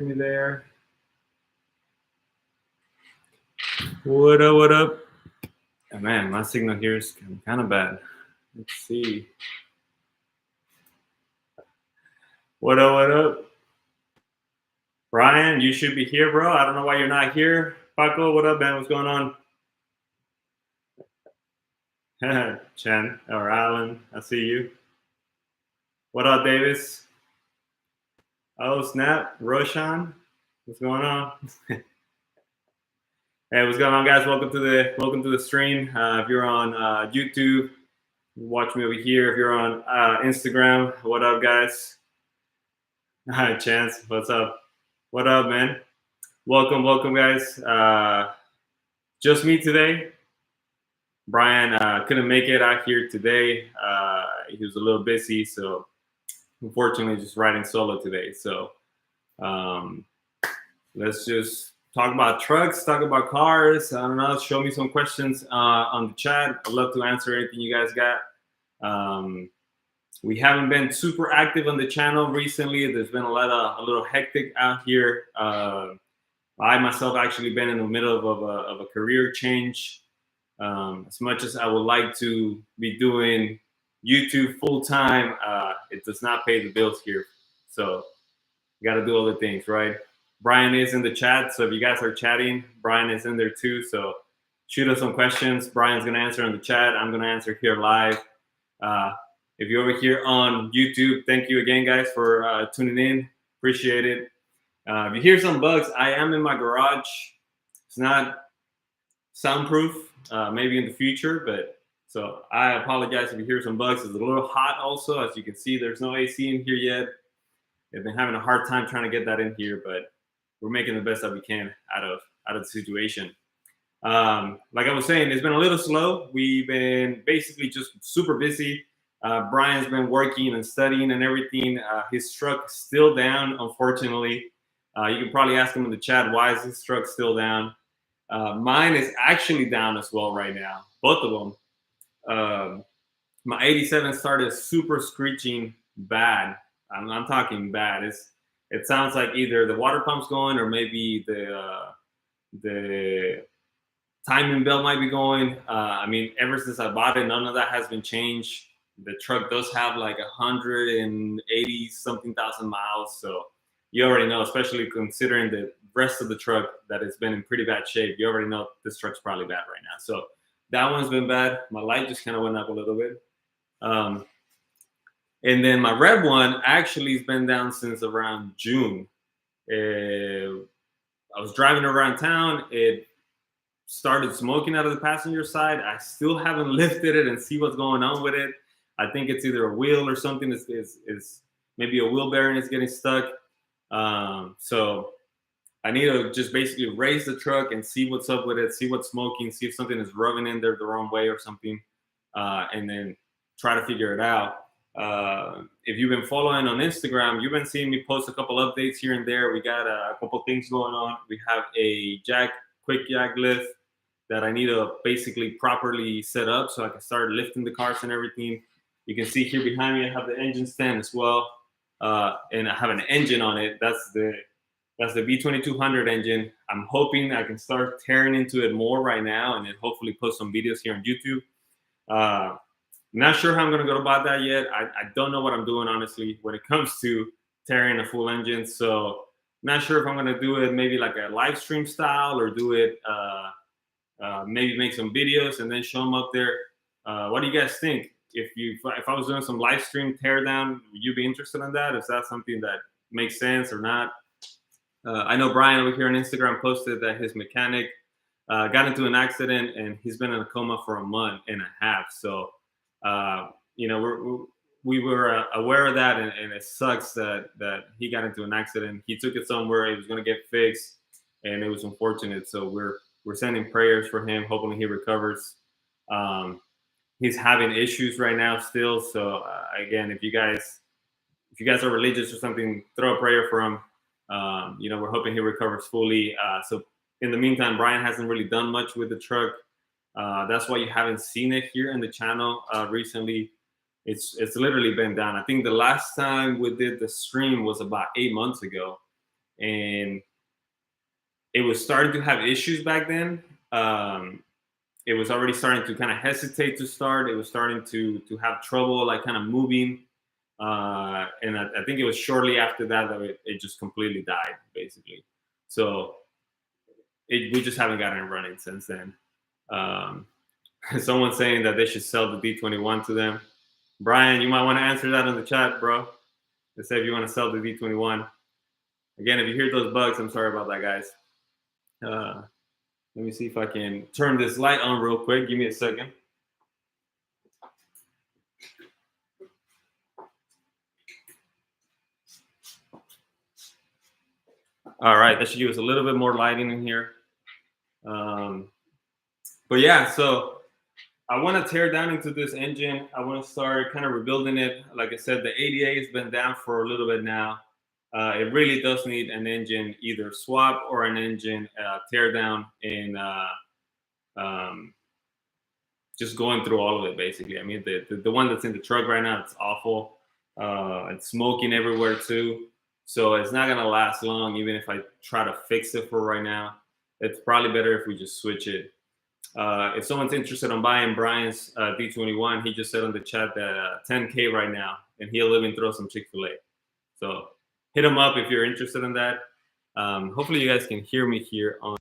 Me there. What up? What up? Oh, man, my signal here is kind of bad. Let's see. What up? What up? Brian, you should be here, bro. I don't know why you're not here. Paco, what up, man? What's going on? Chen or Alan, I see you. What up, Davis? Oh, snap. Roshan, what's going on? Hey, what's going on, guys? Welcome to the stream. If you're on YouTube, watch me over here. If you're on Instagram, what up, guys? Hi, Chance. What's up? What up, man? Welcome, guys. Just me today. Brian couldn't make it out here today. He was a little busy, so unfortunately, just riding solo today. So let's just talk about trucks, talk about cars. I don't know. Show me some questions on the chat. I'd love to answer anything you guys got. We haven't been super active on the channel recently. There's been a little hectic out here. I myself actually been in the middle of a career change. As much as I would like to be doing YouTube full time, it does not pay the bills here. So you got to do other things, right? Brian is in the chat, so if you guys are chatting, Brian is in there too. So shoot us some questions. Brian's gonna answer in the chat. I'm gonna answer here live. If you're over here on YouTube, thank you again, guys, for tuning in. Appreciate it. If you hear some bugs, I am in my garage. It's not soundproof, maybe in the future, but so I apologize if you hear some bugs. It's a little hot also. As you can see, there's no AC in here yet. I've been having a hard time trying to get that in here, but we're making the best that we can out of the situation. Like I was saying, it's been a little slow. We've been basically just super busy. Brian's been working and studying and everything. His truck is still down, unfortunately. You can probably ask him in the chat, why is his truck still down? Mine is actually down as well right now, both of them. My 87 started super screeching bad. I'm talking bad. It sounds like either the water pump's going or maybe the timing belt might be going. I mean, ever since I bought it, none of that has been changed. The truck does have like 180 something thousand miles. So you already know, especially considering the rest of the truck that has been in pretty bad shape, you already know this truck's probably bad right now. So that one's been bad. My light just kind of went up a little bit. And then my red one actually has been down since around June. I was driving around town. It started smoking out of the passenger side. I still haven't lifted it and see what's going on with it. I think it's either a wheel or something. Is maybe a wheel bearing is getting stuck. So I need to just basically raise the truck and see what's up with it, see what's smoking, see if something is rubbing in there the wrong way or something, and then try to figure it out. If you've been following on Instagram, you've been seeing me post a couple updates here and there. We got a couple things going on. We have a quick jack lift that I need to basically properly set up so I can start lifting the cars and everything. You can see here behind me, I have the engine stand as well. And I have an engine on it. That's the V2200 engine. I'm hoping I can start tearing into it more right now and then hopefully post some videos here on YouTube. Not sure how I'm going to go about that yet. I don't know what I'm doing, honestly, when it comes to tearing a full engine. So not sure if I'm going to do it maybe like a live stream style or do it maybe make some videos and then show them up there. What do you guys think? If I was doing some live stream teardown, would you be interested in that? Is that something that makes sense or not? I know Brian over here on Instagram posted that his mechanic got into an accident and he's been in a coma for a month and a half. So, you know, we were aware of that, and it sucks that he got into an accident. He took it somewhere, it was going to get fixed, and it was unfortunate. So we're sending prayers for him, hoping he recovers. He's having issues right now still. So again, if you guys are religious or something, throw a prayer for him. You know, we're hoping he recovers fully. So in the meantime, Brian hasn't really done much with the truck. That's why you haven't seen it here in the channel recently. It's literally been down. I think the last time we did the stream was about 8 months ago, and it was starting to have issues back then. It was already starting to kind of hesitate to start. It was starting to have trouble, like kind of moving. And I think it was shortly after that that it just completely died, basically. So we just haven't gotten it running since then. Um, someone saying that they should sell the D21 to them. Brian, you might want to answer that in the chat, bro. They say if you want to sell the D21. Again, if you hear those bugs, I'm sorry about that, guys. Let me see if I can turn this light on real quick. Give me a second. All right, that should give us a little bit more lighting in here. But yeah, so I want to tear down into this engine. I want to start kind of rebuilding it. Like I said, the ADA has been down for a little bit now. It really does need an engine either swap or an engine tear down, and just going through all of it, basically. I mean, the one that's in the truck right now, it's awful. It's smoking everywhere too. So it's not gonna last long, even if I try to fix it for right now. It's probably better if we just switch it. If someone's interested in buying Brian's D21, he just said on the chat that 10K right now, and he'll even throw some Chick-fil-A. So hit him up if you're interested in that. Hopefully you guys can hear me here on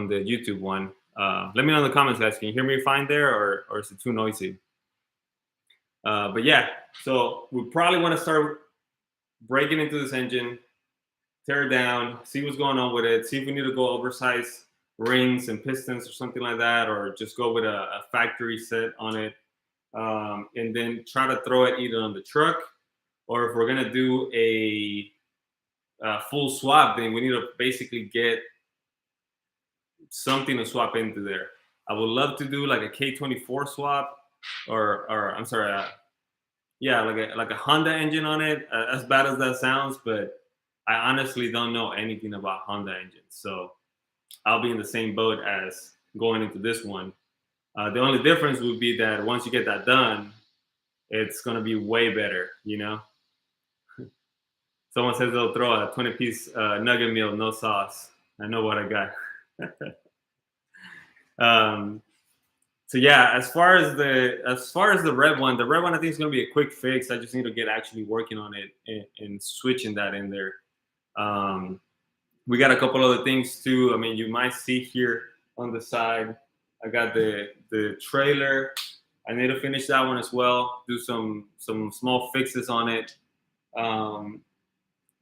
the YouTube one. Let me know in the comments, guys. Can you hear me fine there, or is it too noisy? But yeah, so we probably want to start breaking into this engine, tear it down, see what's going on with it, see if we need to go oversized rings and pistons or something like that, or just go with a factory set on it, and then try to throw it either on the truck, or if we're gonna do a full swap, then we need to basically get something to swap into there. I would love to do like a K24 swap, or I'm sorry, yeah, like a Honda engine on it. As bad as that sounds, but I honestly don't know anything about Honda engines, so I'll be in the same boat as going into this one. The only difference would be that once you get that done, it's gonna be way better, you know. Someone says they'll throw a 20-piece nugget meal, no sauce. I know what I got. So yeah, as far as the red one I think is gonna be a quick fix. I just need to get actually working on it and switching that in there. We got a couple other things too. I mean, you might see here on the side, I got the trailer. I need to finish that one as well. Do some small fixes on it.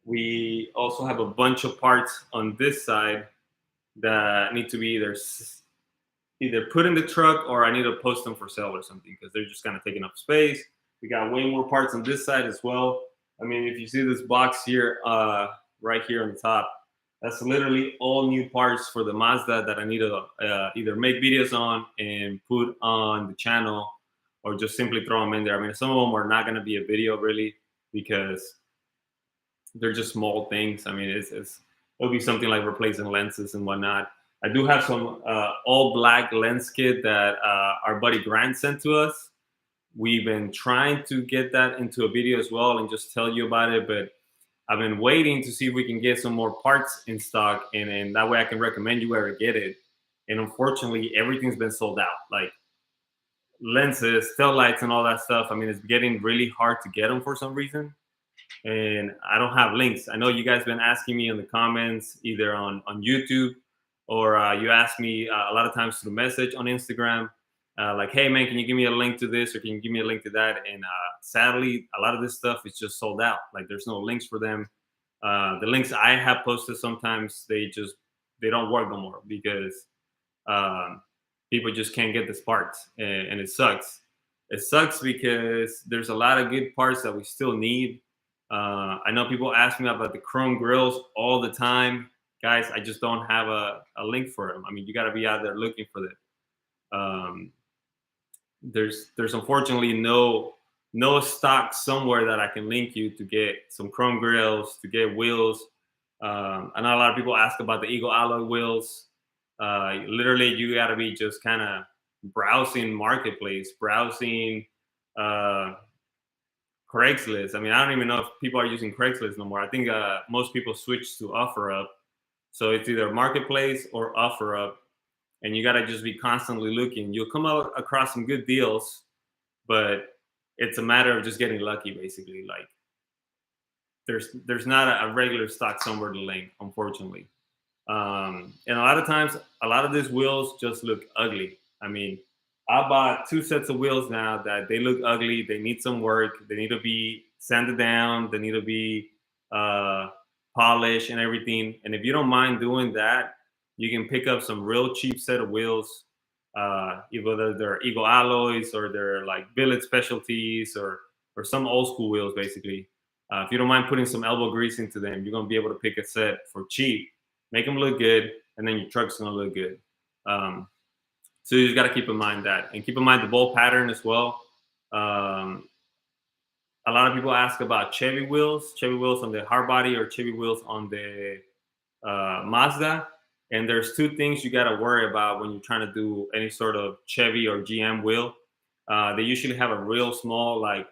We also have a bunch of parts on this side that need to be either put in the truck, or I need to post them for sale or something, because they're just kind of taking up space. We got way more parts on this side as well. I mean, if you see this box here, right here on the top, that's literally all new parts for the Mazda that I need to either make videos on and put on the channel, or just simply throw them in there. I mean, some of them are not going to be a video really, because they're just small things. I mean, it'll be something like replacing lenses and whatnot. I do have some all black lens kit that our buddy Grant sent to us. We've been trying to get that into a video as well and just tell you about it, but I've been waiting to see if we can get some more parts in stock, and that way I can recommend you where to get it. And unfortunately, everything's been sold out, like lenses, tail lights, and all that stuff. I mean, it's getting really hard to get them for some reason, and I don't have links. I know you guys been asking me in the comments, either on YouTube, or you ask me a lot of times through message on Instagram, like, hey man, can you give me a link to this, or can you give me a link to that? And sadly, a lot of this stuff is just sold out. Like, there's no links for them. The links I have posted, sometimes they don't work no more, because people just can't get this parts, and it sucks. It sucks because there's a lot of good parts that we still need. I know people ask me about the chrome grills all the time. Guys, I just don't have a link for them. I mean, you got to be out there looking for them. There's unfortunately no stock somewhere that I can link you to get some chrome grills, to get wheels. I know a lot of people ask about the Eagle alloy wheels. Literally, you got to be just kind of browsing marketplace, browsing Craigslist. I mean, I don't even know if people are using Craigslist no more. I think most people switch to OfferUp. So it's either Marketplace or OfferUp, and you gotta just be constantly looking. You'll come out across some good deals, but it's a matter of just getting lucky, basically. Like there's not a regular stock somewhere to link, unfortunately. And a lot of times, a lot of these wheels just look ugly. I mean, I bought 2 sets of wheels now that they look ugly. They need some work. They need to be sanded down. They need to be uh, polished and everything. And if you don't mind doing that, you can pick up some real cheap set of wheels. Whether they're Eagle alloys or they're like billet specialties or some old school wheels, basically. If you don't mind putting some elbow grease into them, you're gonna be able to pick a set for cheap, make them look good, and then your truck's gonna look good. Um, so you just got to keep in mind that, and keep in mind the bolt pattern as well. Um, a lot of people ask about Chevy wheels on the hard body or Chevy wheels on the Mazda. And there's 2 things you got to worry about when you're trying to do any sort of Chevy or GM wheel. They usually have a real small like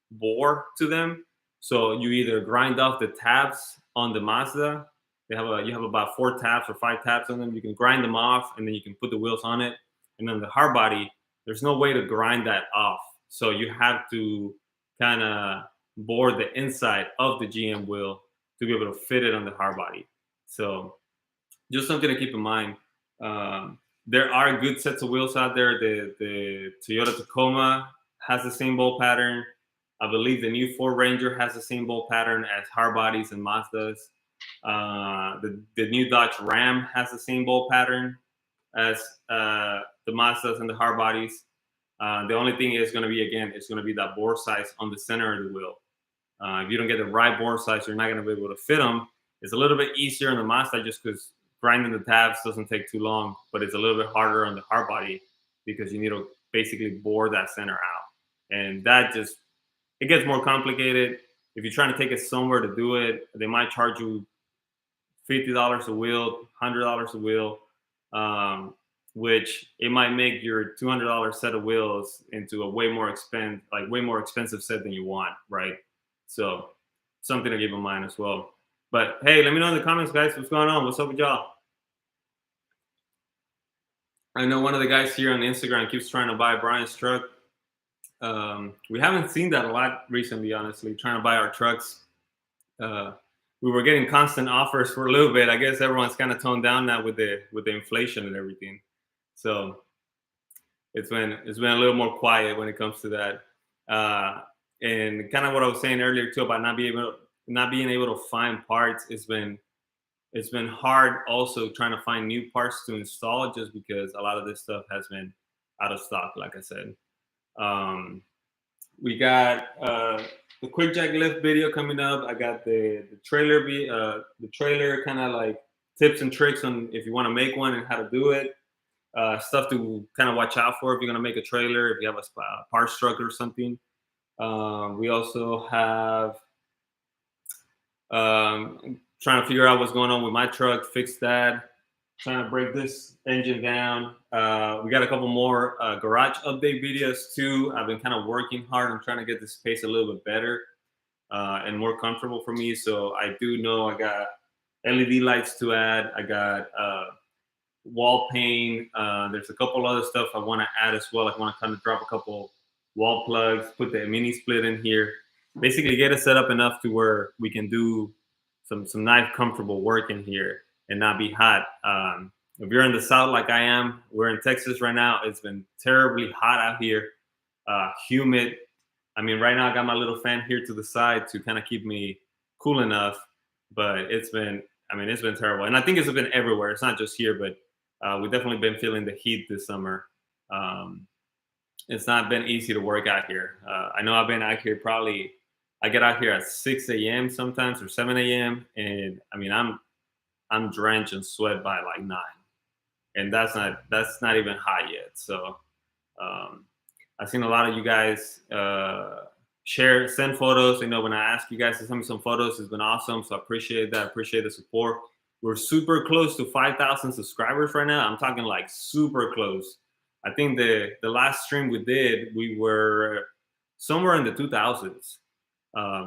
bore to them, so you either grind off the tabs on the Mazda. You have about 4 tabs or 5 tabs on them. You can grind them off, and then you can put the wheels on it. And then the hard body, there's no way to grind that off, so you have to kind of bore the inside of the GM wheel to be able to fit it on the hard body. So just something to keep in mind. There are good sets of wheels out there. The Toyota Tacoma has the same bolt pattern. I believe the new Ford Ranger has the same bolt pattern as hard bodies and Mazdas. The new Dodge Ram has the same bolt pattern as the Mazdas and the hard bodies. The only thing is going to be, again, it's going to be that bore size on the center of the wheel. If you don't get the right bore size, you're not going to be able to fit them. It's a little bit easier on the Mazda just because grinding the tabs doesn't take too long, but it's a little bit harder on the hard body because you need to basically bore that center out. And that just, it gets more complicated. If you're trying to take it somewhere to do it, they might charge you $50 a wheel, $100 a wheel, which it might make your $200 set of wheels into a way more expensive set than you want, right? So something to keep in mind as well. But hey, let me know in the comments, guys, what's going on? What's up with y'all? I know one of the guys here on Instagram keeps trying to buy Brian's truck. We haven't seen that a lot recently, honestly, trying to buy our trucks. We were getting constant offers for a little bit. I guess everyone's kind of toned down now with the inflation and everything. So it's been a little more quiet when it comes to that. And kind of what I was saying earlier too about not being able to find parts. It's been hard also trying to find new parts to install just because a lot of this stuff has been out of stock, like I said. We got the quick jack lift video coming up. I got the trailer kind of like tips and tricks on if you want to make one and how to do it. Stuff to kind of watch out for if you're going to make a trailer, if you have a parts truck or something. We also have trying to figure out what's going on with my truck, fix that, trying to break this engine down. We got a couple more garage update videos too. I've been kind of working hard on trying to get this space a little bit better and more comfortable for me. So I do know I got LED lights to add. I got wall paint. There's a couple other stuff I want to add as well. I want to kind of drop a couple wall plugs, put the mini split in here, basically get it set up enough to where we can do some nice comfortable work in here and not be hot. If you're in the South like I am, we're in Texas right now. It's been terribly hot out here, humid. I mean, right now I got my little fan here to the side to kind of keep me cool enough, but it's been terrible. And I think it's been everywhere. It's not just here, but we've definitely been feeling the heat this summer. It's not been easy to work out here. I know I've been out here I get out here at 6 a.m. sometimes or 7 a.m. And I mean, I'm drenched in sweat by like 9. And that's not even hot yet. So I've seen a lot of you guys send photos. You know, when I ask you guys to send me some photos, it's been awesome. So I appreciate that. I appreciate the support. We're super close to 5,000 subscribers right now. I'm talking like super close. I think the last stream we did, we were somewhere in the 2000s.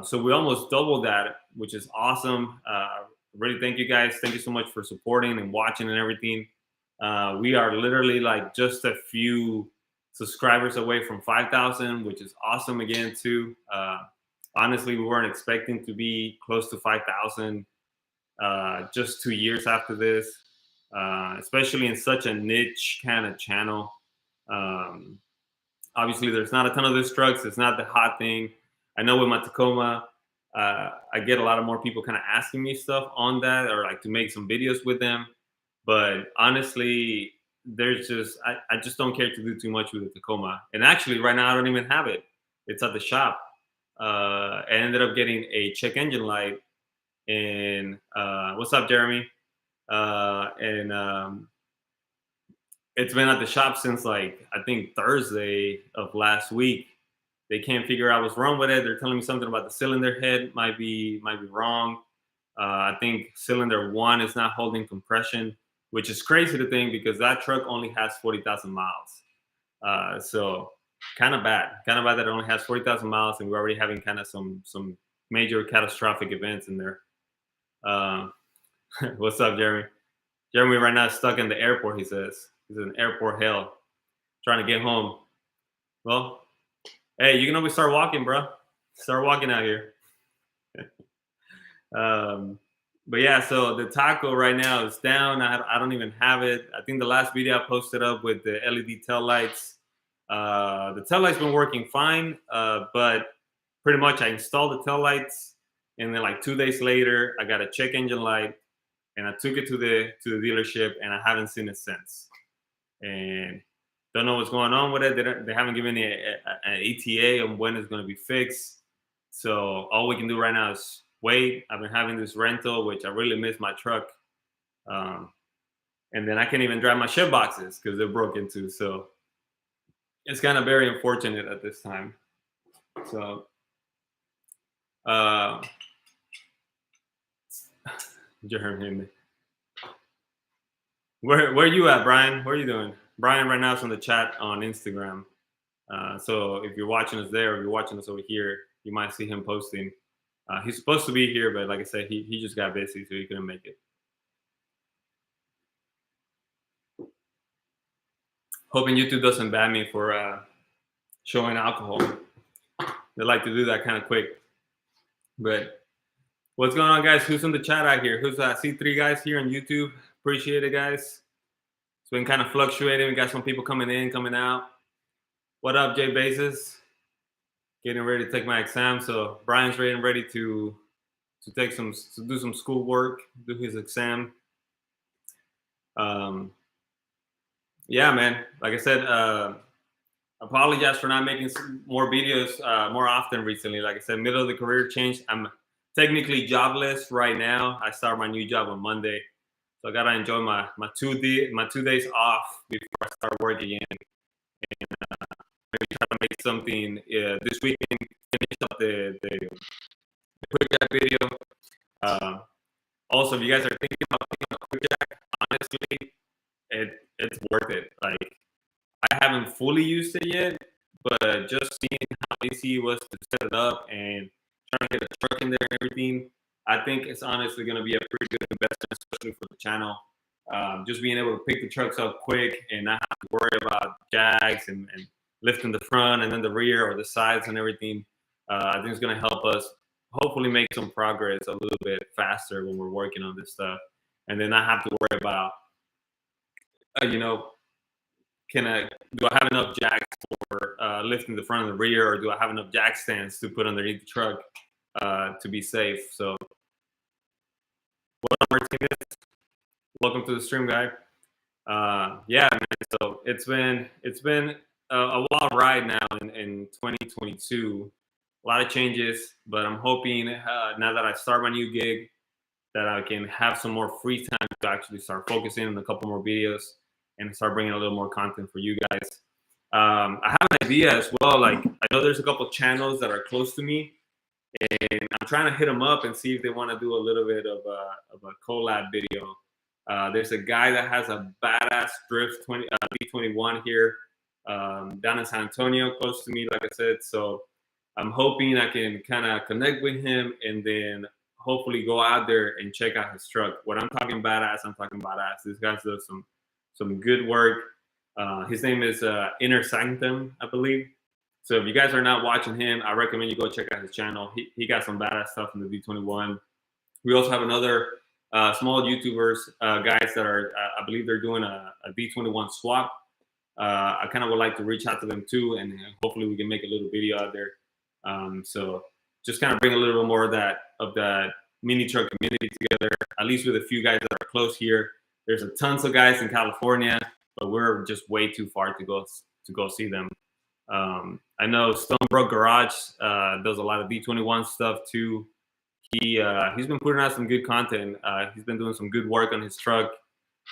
So we almost doubled that, which is awesome. Really, thank you guys. Thank you so much for supporting and watching and everything. We are literally like just a few subscribers away from 5,000, which is awesome again too. Honestly, we weren't expecting to be close to 5,000 just 2 years after this, especially in such a niche kind of channel. Um, Obviously, there's not a ton of these trucks. It's not the hot thing. I know with my Tacoma, I get a lot of more people kind of asking me stuff on that or like to make some videos with them. But honestly, there's just I just don't care to do too much with the Tacoma. And actually, right now I don't even have it. It's at the shop. I ended up getting a check engine light. And what's up, Jeremy? And It's been at the shop since like I think Thursday of last week. They can't figure out what's wrong with it. They're telling me something about the cylinder head might be wrong. I think cylinder one is not holding compression, which is crazy to think because that truck only has 40,000 miles. So kind of bad that it only has 40,000 miles, and we're already having kind of some major catastrophic events in there. What's up, Jeremy? Jeremy right now is stuck in the airport. He says he's in airport hell, trying to get home. Well, hey, you can always start walking, bro. Start walking out here. But yeah, so the taco right now is down. I don't even have it. I think the last video I posted up with the LED tail lights, the tail lights been working fine, but pretty much I installed the tail lights, and then like 2 days later, I got a check engine light, and I took it to the dealership, and I haven't seen it since. And don't know what's going on with it. They haven't given me an ETA on when it's going to be fixed. So all we can do right now is wait. I've been having this rental, which I really miss my truck. And then I can't even drive my ship boxes because they're broken too. So it's kind of very unfortunate at this time. So Jeremy, where you at, Brian? Where are you doing? Brian right now is on the chat on Instagram. So if you're watching us there, or you're watching us over here, you might see him posting. He's supposed to be here, but like I said, he just got busy, so he couldn't make it. Hoping YouTube doesn't ban me for showing alcohol. They like to do that kind of quick. But what's going on, guys? Who's in the chat out here? Who's I see 3 guys here on YouTube. Appreciate it, guys. It's been kind of fluctuating. We got some people coming in, coming out. What up, Jay Basis? Getting ready to take my exam. So Brian's ready to do some school work, do his exam. Yeah, man. Like I said, apologize for not making more videos more often recently. Like I said, middle of the career change. I'm technically jobless right now. I start my new job on Monday, so I gotta enjoy my 2 days off before I start work again. And maybe try to make something this weekend. Finish up the quick jack video. Also, if you guys are thinking about picking up quick jack, honestly, it's worth it. Like, I haven't fully used it yet, but just seeing how easy it was to set it up and trying to get a truck in there and everything, I think it's honestly going to be a pretty good investment, especially for the channel. Just being able to pick the trucks up quick and not have to worry about jags and lifting the front and then the rear or the sides and everything. I think it's going to help us hopefully make some progress a little bit faster when we're working on this stuff, and then not have to worry about, do I have enough jacks for lifting the front and the rear, or do I have enough jack stands to put underneath the truck to be safe? So, what up, Martinez? Welcome to the stream, guy. Yeah, man. So it's been a wild ride now in 2022. A lot of changes, but I'm hoping now that I start my new gig that I can have some more free time to actually start focusing on a couple more videos and start bringing a little more content for you guys. I have an idea as well. Like, I know there's a couple channels that are close to me, and I'm trying to hit them up and see if they want to do a little bit of a collab video. There's a guy that has a badass drift B21 here down in San Antonio, close to me, like I said. So I'm hoping I can kind of connect with him and then hopefully go out there and check out his truck. What I'm talking badass, I'm talking badass. This guy's doing some good work. His name is Inner Sanctum, I believe. So if you guys are not watching him, I recommend you go check out his channel. He got some badass stuff in the D21. We also have another small YouTubers, guys that are, I believe they're doing a D21 swap. I kind of would like to reach out to them too, and hopefully we can make a little video out there. So just kind of bring a little bit more of that mini truck community together, at least with a few guys that are close here. There's a tons of guys in California, but we're just way too far to go see them. I know Stonebrook Garage does a lot of D21 stuff too. He's been putting out some good content. He's been doing some good work on his truck.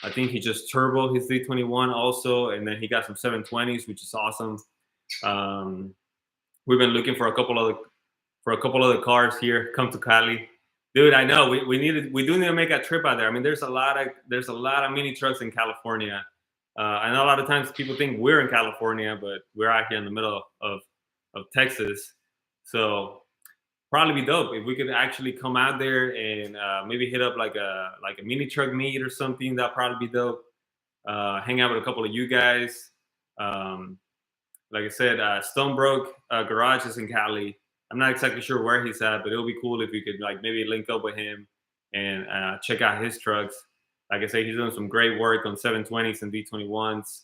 I think he just turboed his D21 also, and then he got some 720s, which is awesome. We've been looking for a couple other cars here. Come to Cali, dude. I know we do need to make a trip out there. I mean, there's a lot of mini trucks in California. I know a lot of times people think we're in California, but we're out here in the middle of Texas. So probably be dope if we could actually come out there and maybe hit up like a mini truck meet or something. That'd probably be dope. Hang out with a couple of you guys. Like I said, Stonebrook Garage is in Cali. I'm not exactly sure where he's at, but it'll be cool if we could like maybe link up with him and check out his trucks. Like I say, he's doing some great work on 720s and D21s.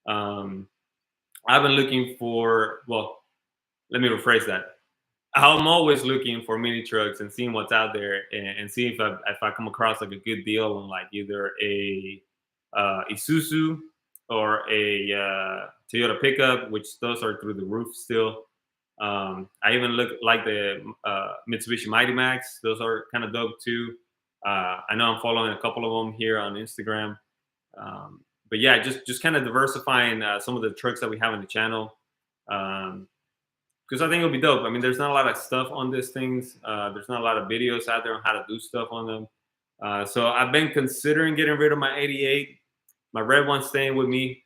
I've been looking for, well, let me rephrase that. I'm always looking for mini trucks and seeing what's out there and see if I come across like a good deal on like either a Isuzu or a Toyota pickup, which those are through the roof still. I even look like the Mitsubishi Mighty Max. Those are kind of dope too. I know I'm following a couple of them here on Instagram. But yeah, just kind of diversifying some of the trucks that we have on the channel. Because I think it'll be dope. I mean, there's not a lot of stuff on these things. There's not a lot of videos out there on how to do stuff on them. So I've been considering getting rid of my 88. My red one's staying with me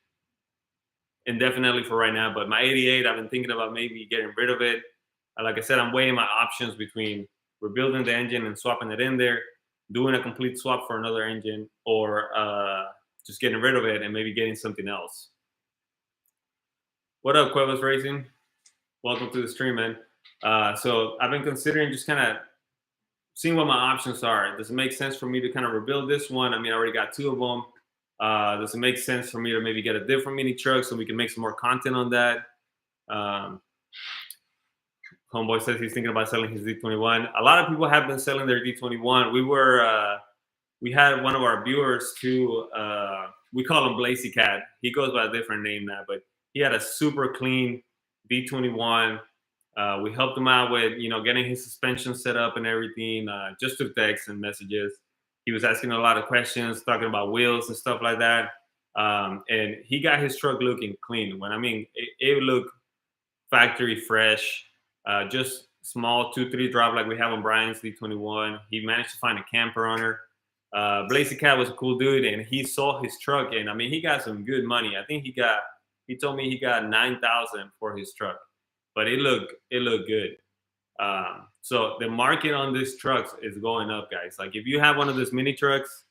indefinitely for right now. But my 88, I've been thinking about maybe getting rid of it. Like I said, I'm weighing my options between rebuilding the engine and swapping it in there, doing a complete swap for another engine, or just getting rid of it and maybe getting something else. What up, Cuevas Racing? Welcome to the stream, man. So I've been considering just kind of seeing what my options are. Does it make sense for me to kind of rebuild this one? I mean, I already got two of them. Does it make sense for me to maybe get a different mini truck so we can make some more content on that? Homeboy says he's thinking about selling his D21. A lot of people have been selling their D21. We had one of our viewers too. We call him Blazy Cat. He goes by a different name now, but he had a super clean D21. We helped him out with, getting his suspension set up and everything, just through text and messages. He was asking a lot of questions, talking about wheels and stuff like that. And he got his truck looking clean. When I mean, it looked factory fresh, just small 2-3 drop like we have on Brian's D21. He managed to find a camper on her. Blazy Cat was a cool dude, and he sold his truck. And I mean, he got some good money. I think he told me he got $9,000 for his truck, but it looked good. So the market on these trucks is going up, guys. Like if you have one of those mini trucks,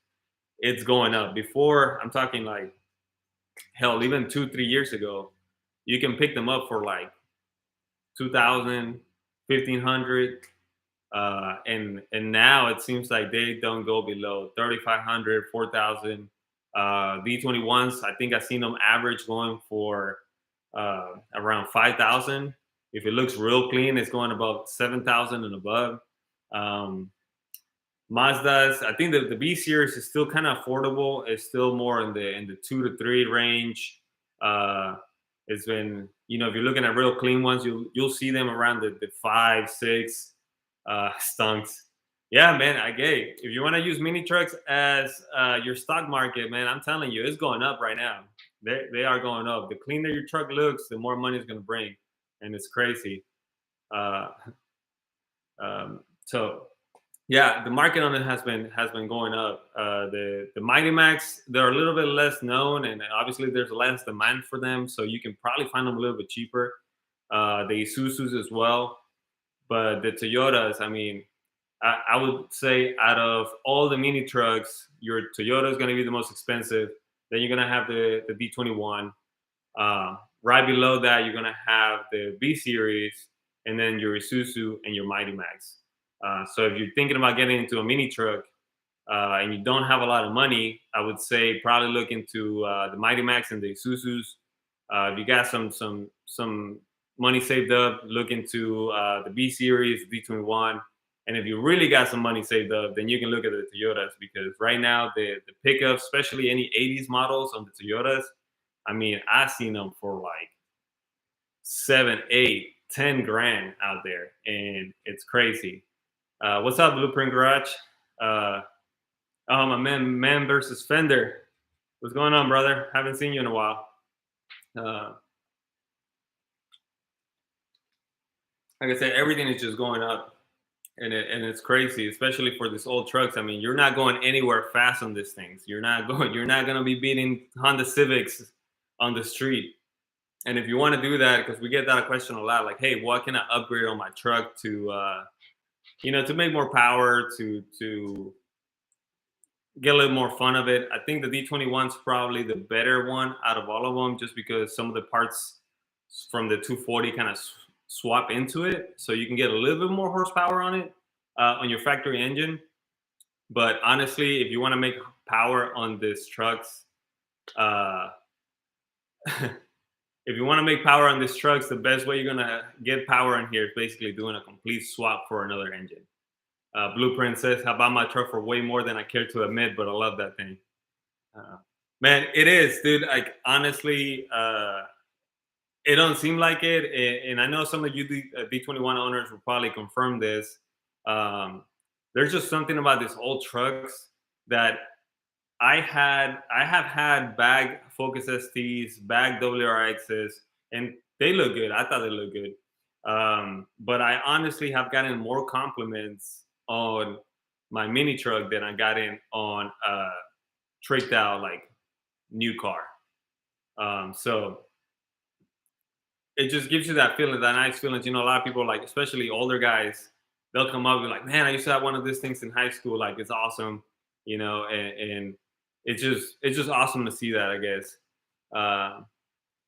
it's going up. Before, I'm talking like, hell, even 2-3 years ago, you can pick them up for like $2,000, $1,500. And now it seems like they don't go below $3,500, $4,000. D21s, I think I've seen them average going for around $5,000. If it looks real clean, it's going about $7,000 and above. Mazdas, I think the B series is still kind of affordable. It's still more in the 2 to 3 range. It's been, if you're looking at real clean ones, you'll see them around the 5, 6 stunts. Yeah, man, I get it. If you want to use mini trucks as your stock market, man, I'm telling you, it's going up right now. They are going up. The cleaner your truck looks, the more money it's going to bring. And it's crazy. So, yeah, the market on it has been going up. The Mighty Max, they're a little bit less known, and obviously there's less demand for them, so you can probably find them a little bit cheaper. The Isuzus as well. But the Toyotas, I mean, I would say out of all the mini trucks, your Toyota is going to be the most expensive. Then you're going to have the D21. Right below that, you're going to have the B series, and then your Isuzu and your Mighty Max. So if you're thinking about getting into a mini truck and you don't have a lot of money, I would say probably look into the Mighty Max and the Isuzus. If you got some money saved up, look into the B series, D21. And if you really got some money saved up, then you can look at the Toyotas, because right now the pickups, especially any 80s models on the Toyotas, I mean, I've seen them for like 7, 8, 10 grand out there, and it's crazy. What's up, Blueprint Garage? Uh, oh, my man versus Fender. What's going on, brother? Haven't seen you in a while. Uh, like I said, everything is just going up, and it's crazy, especially for these old trucks. I mean, you're not going anywhere fast on these things. You're not going. You're not going to be beating Honda Civics on the street. And if you want to do that, because we get that question a lot, like, hey, what can I upgrade on my truck to, to make more power, to get a little more fun of it. I think the D21 is probably the better one out of all of them, just because some of the parts from the 240 kind of swap into it, so you can get a little bit more horsepower on it on your factory engine. But honestly, if you want to make power on these trucks, uh, if you want to make power on these trucks, the best way you're gonna get power in here is basically doing a complete swap for another engine. Blueprint says, "I bought my truck for way more than I care to admit, but I love that thing." Uh, Man, it is, dude. Like honestly, it don't seem like it, and I know some of you D21 owners will probably confirm this. Um, there's just something about these old trucks that I have had bag Focus STs, bag WRXs, and they look good. I thought they looked good. But I honestly have gotten more compliments on my mini truck than I got in on a tricked out like new car. So it just gives you that feeling, that nice feeling. You know, a lot of people, like especially older guys, they'll come up and be like, "Man, I used to have one of these things in high school. Like it's awesome," and it's just awesome to see that. I guess I'm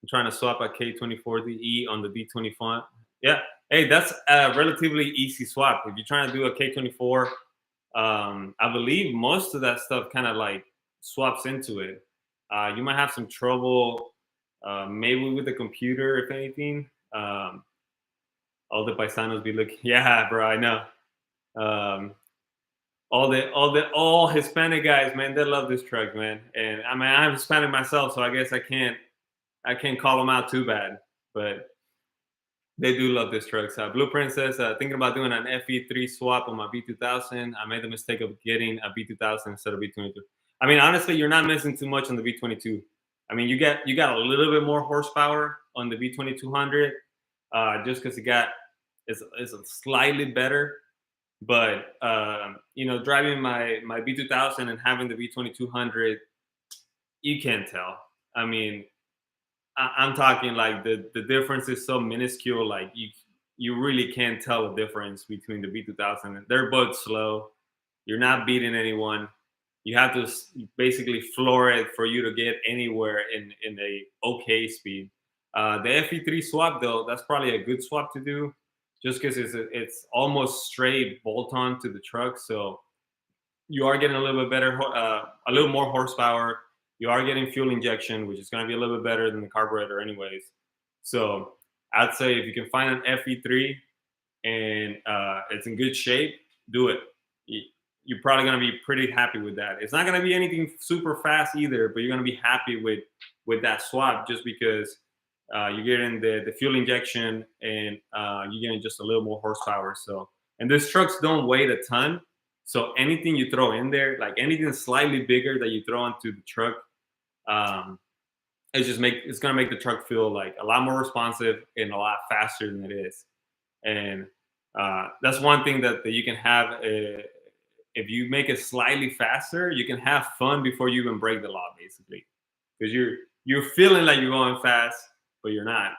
trying to swap a K24DE on the D20 font. Yeah, hey, that's a relatively easy swap. If you're trying to do a K24, I believe most of that stuff kind of like swaps into it. You might have some trouble, maybe with the computer, if anything. All the paisanos be looking. Yeah, bro, I know. Um, all Hispanic guys, man, they love this truck, man. And I mean, I'm Hispanic myself, so I guess I can't call them out too bad, but they do love this truck. So Blueprint says, thinking about doing an FE3 swap on my B2000. I made the mistake of getting a B2000 instead of B22. I mean, honestly, you're not missing too much on the B22. I mean, you got a little bit more horsepower on the B2200, just because it's slightly better. But driving my B2000 and having the B2200, you can't tell. I mean, I'm talking like the difference is so minuscule. Like you really can't tell the difference between the B2000. They're both slow. You're not beating anyone. You have to basically floor it for you to get anywhere in a okay speed. The FE3 swap though, that's probably a good swap to do, just because it's almost straight bolt on to the truck. So you are getting a little bit better, a little more horsepower. You are getting fuel injection, which is going to be a little bit better than the carburetor, anyways. So I'd say if you can find an FE3 and it's in good shape, do it. You're probably going to be pretty happy with that. It's not going to be anything super fast either, but you're going to be happy with that swap, just because you're getting the fuel injection and you're getting just a little more horsepower. So, and these trucks don't weigh a ton. So anything you throw in there, like anything slightly bigger that you throw onto the truck, it's gonna make the truck feel like a lot more responsive and a lot faster than it is. And that's one thing that you can have. If you make it slightly faster, you can have fun before you even break the law, basically, because you're feeling like you're going fast, but you're not,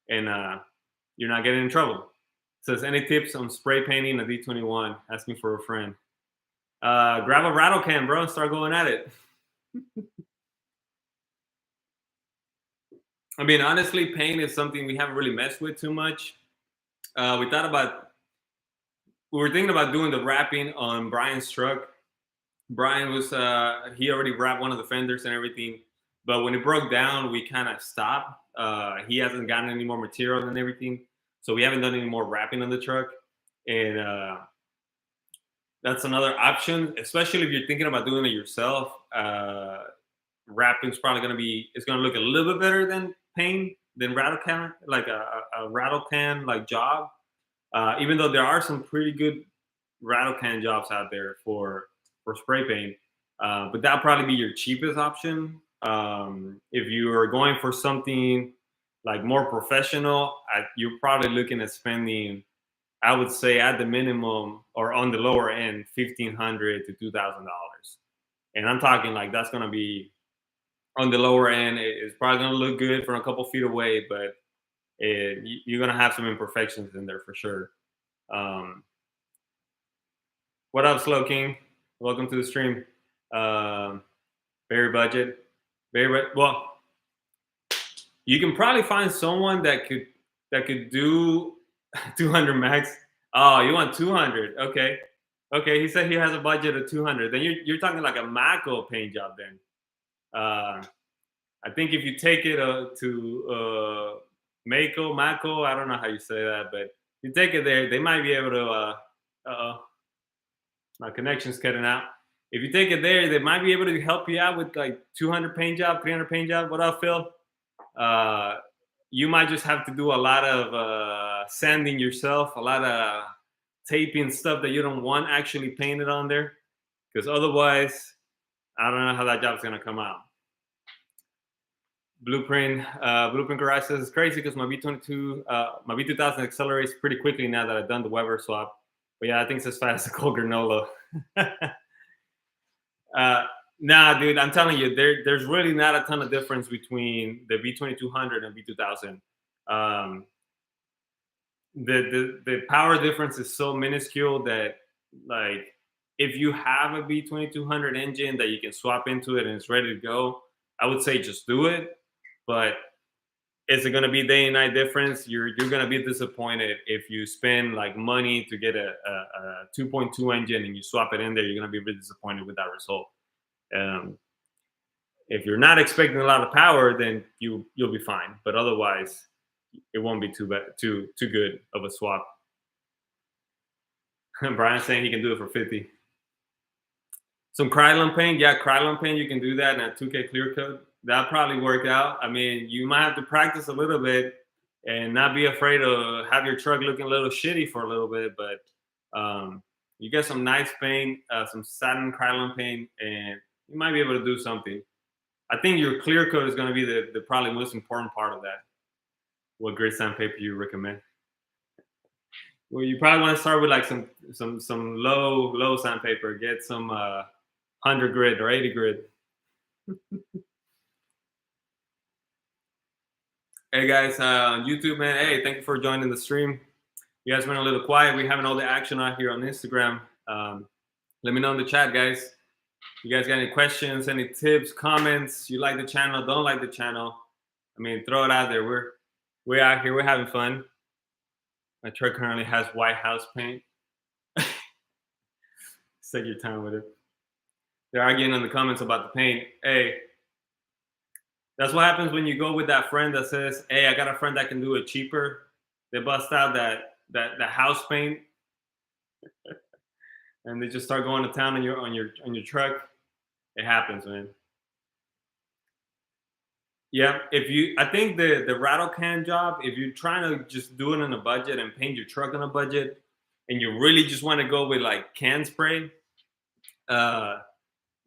and you're not getting in trouble. Says, any tips on spray painting a D21? Asking for a friend. Grab a rattle can, bro, and start going at it. I mean, honestly, paint is something we haven't really messed with too much. We were thinking about doing the wrapping on Brian's truck. Brian was he already wrapped one of the fenders and everything, but when it broke down, we kind of stopped. He hasn't gotten any more material and everything, so we haven't done any more wrapping on the truck. And that's another option, especially if you're thinking about doing it yourself. Wrapping's probably going to be, it's going to look a little bit better than paint, than rattle can, like a rattle can like job. Even though there are some pretty good rattle can jobs out there for spray paint, but that'll probably be your cheapest option. If you are going for something like more professional, you're probably looking at spending, I would say, at the minimum or on the lower end, $1,500 to $2,000. And I'm talking like that's going to be on the lower end. It's probably going to look good from a couple feet away, but you're going to have some imperfections in there for sure. What up, Slow King? Welcome to the stream. Very budget. Well, you can probably find someone that could do 200 max. Oh, you want 200? Okay. He said he has a budget of 200. Then you're talking like a Mako paint job then. I think if you take it to Mako, I don't know how you say that, but you take it there, they might be able to. My connection's cutting out. If you take it there, they might be able to help you out with like 200 paint job, 300 paint job. What up, Phil? You might just have to do a lot of sanding yourself, a lot of taping stuff that you don't want actually painted on there, because otherwise, I don't know how that job's gonna come out. Blueprint Garage says it's crazy because my V2000 accelerates pretty quickly now that I've done the Weber swap. But yeah, I think it's as fast as a cold granola. Nah, dude, I'm telling you, there's really not a ton of difference between the V2200 and V2000. The power difference is so minuscule that, like, if you have a V2200 engine that you can swap into it and it's ready to go, I would say just do it. But is it going to be day and night difference? You're going to be disappointed if you spend like money to get a 2.2 engine and you swap it in there. You're going to be really disappointed with that result. If you're not expecting a lot of power, then you'll be fine. But otherwise, it won't be too good of a swap. Brian's saying he can do it for 50. Some Krylon paint, yeah, Krylon paint. You can do that in a 2K clear coat. That probably worked out. I mean, you might have to practice a little bit and not be afraid to have your truck looking a little shitty for a little bit. But you get some nice paint, some satin Krylon paint, and you might be able to do something. I think your clear coat is going to be the probably most important part of that. What grit sandpaper you recommend? Well, you probably want to start with like some low sandpaper. Get some 100 grit or 80 grit. Hey guys, on YouTube, man. Hey, thank you for joining the stream. You guys went a little quiet. We're having all the action out here on Instagram. Let me know in the chat, guys. You guys got any questions, any tips, comments? You like the channel? Don't like the channel? I mean, throw it out there. We're out here. We're having fun. My truck currently has White House paint. Take your time with it. They're arguing in the comments about the paint. Hey. That's what happens when you go with that friend that says, "Hey, I got a friend that can do it cheaper." They bust out that house paint, and they just start going to town on your truck. It happens, man. Yeah, I think the rattle can job, if you're trying to just do it on a budget and paint your truck on a budget, and you really just want to go with like can spray,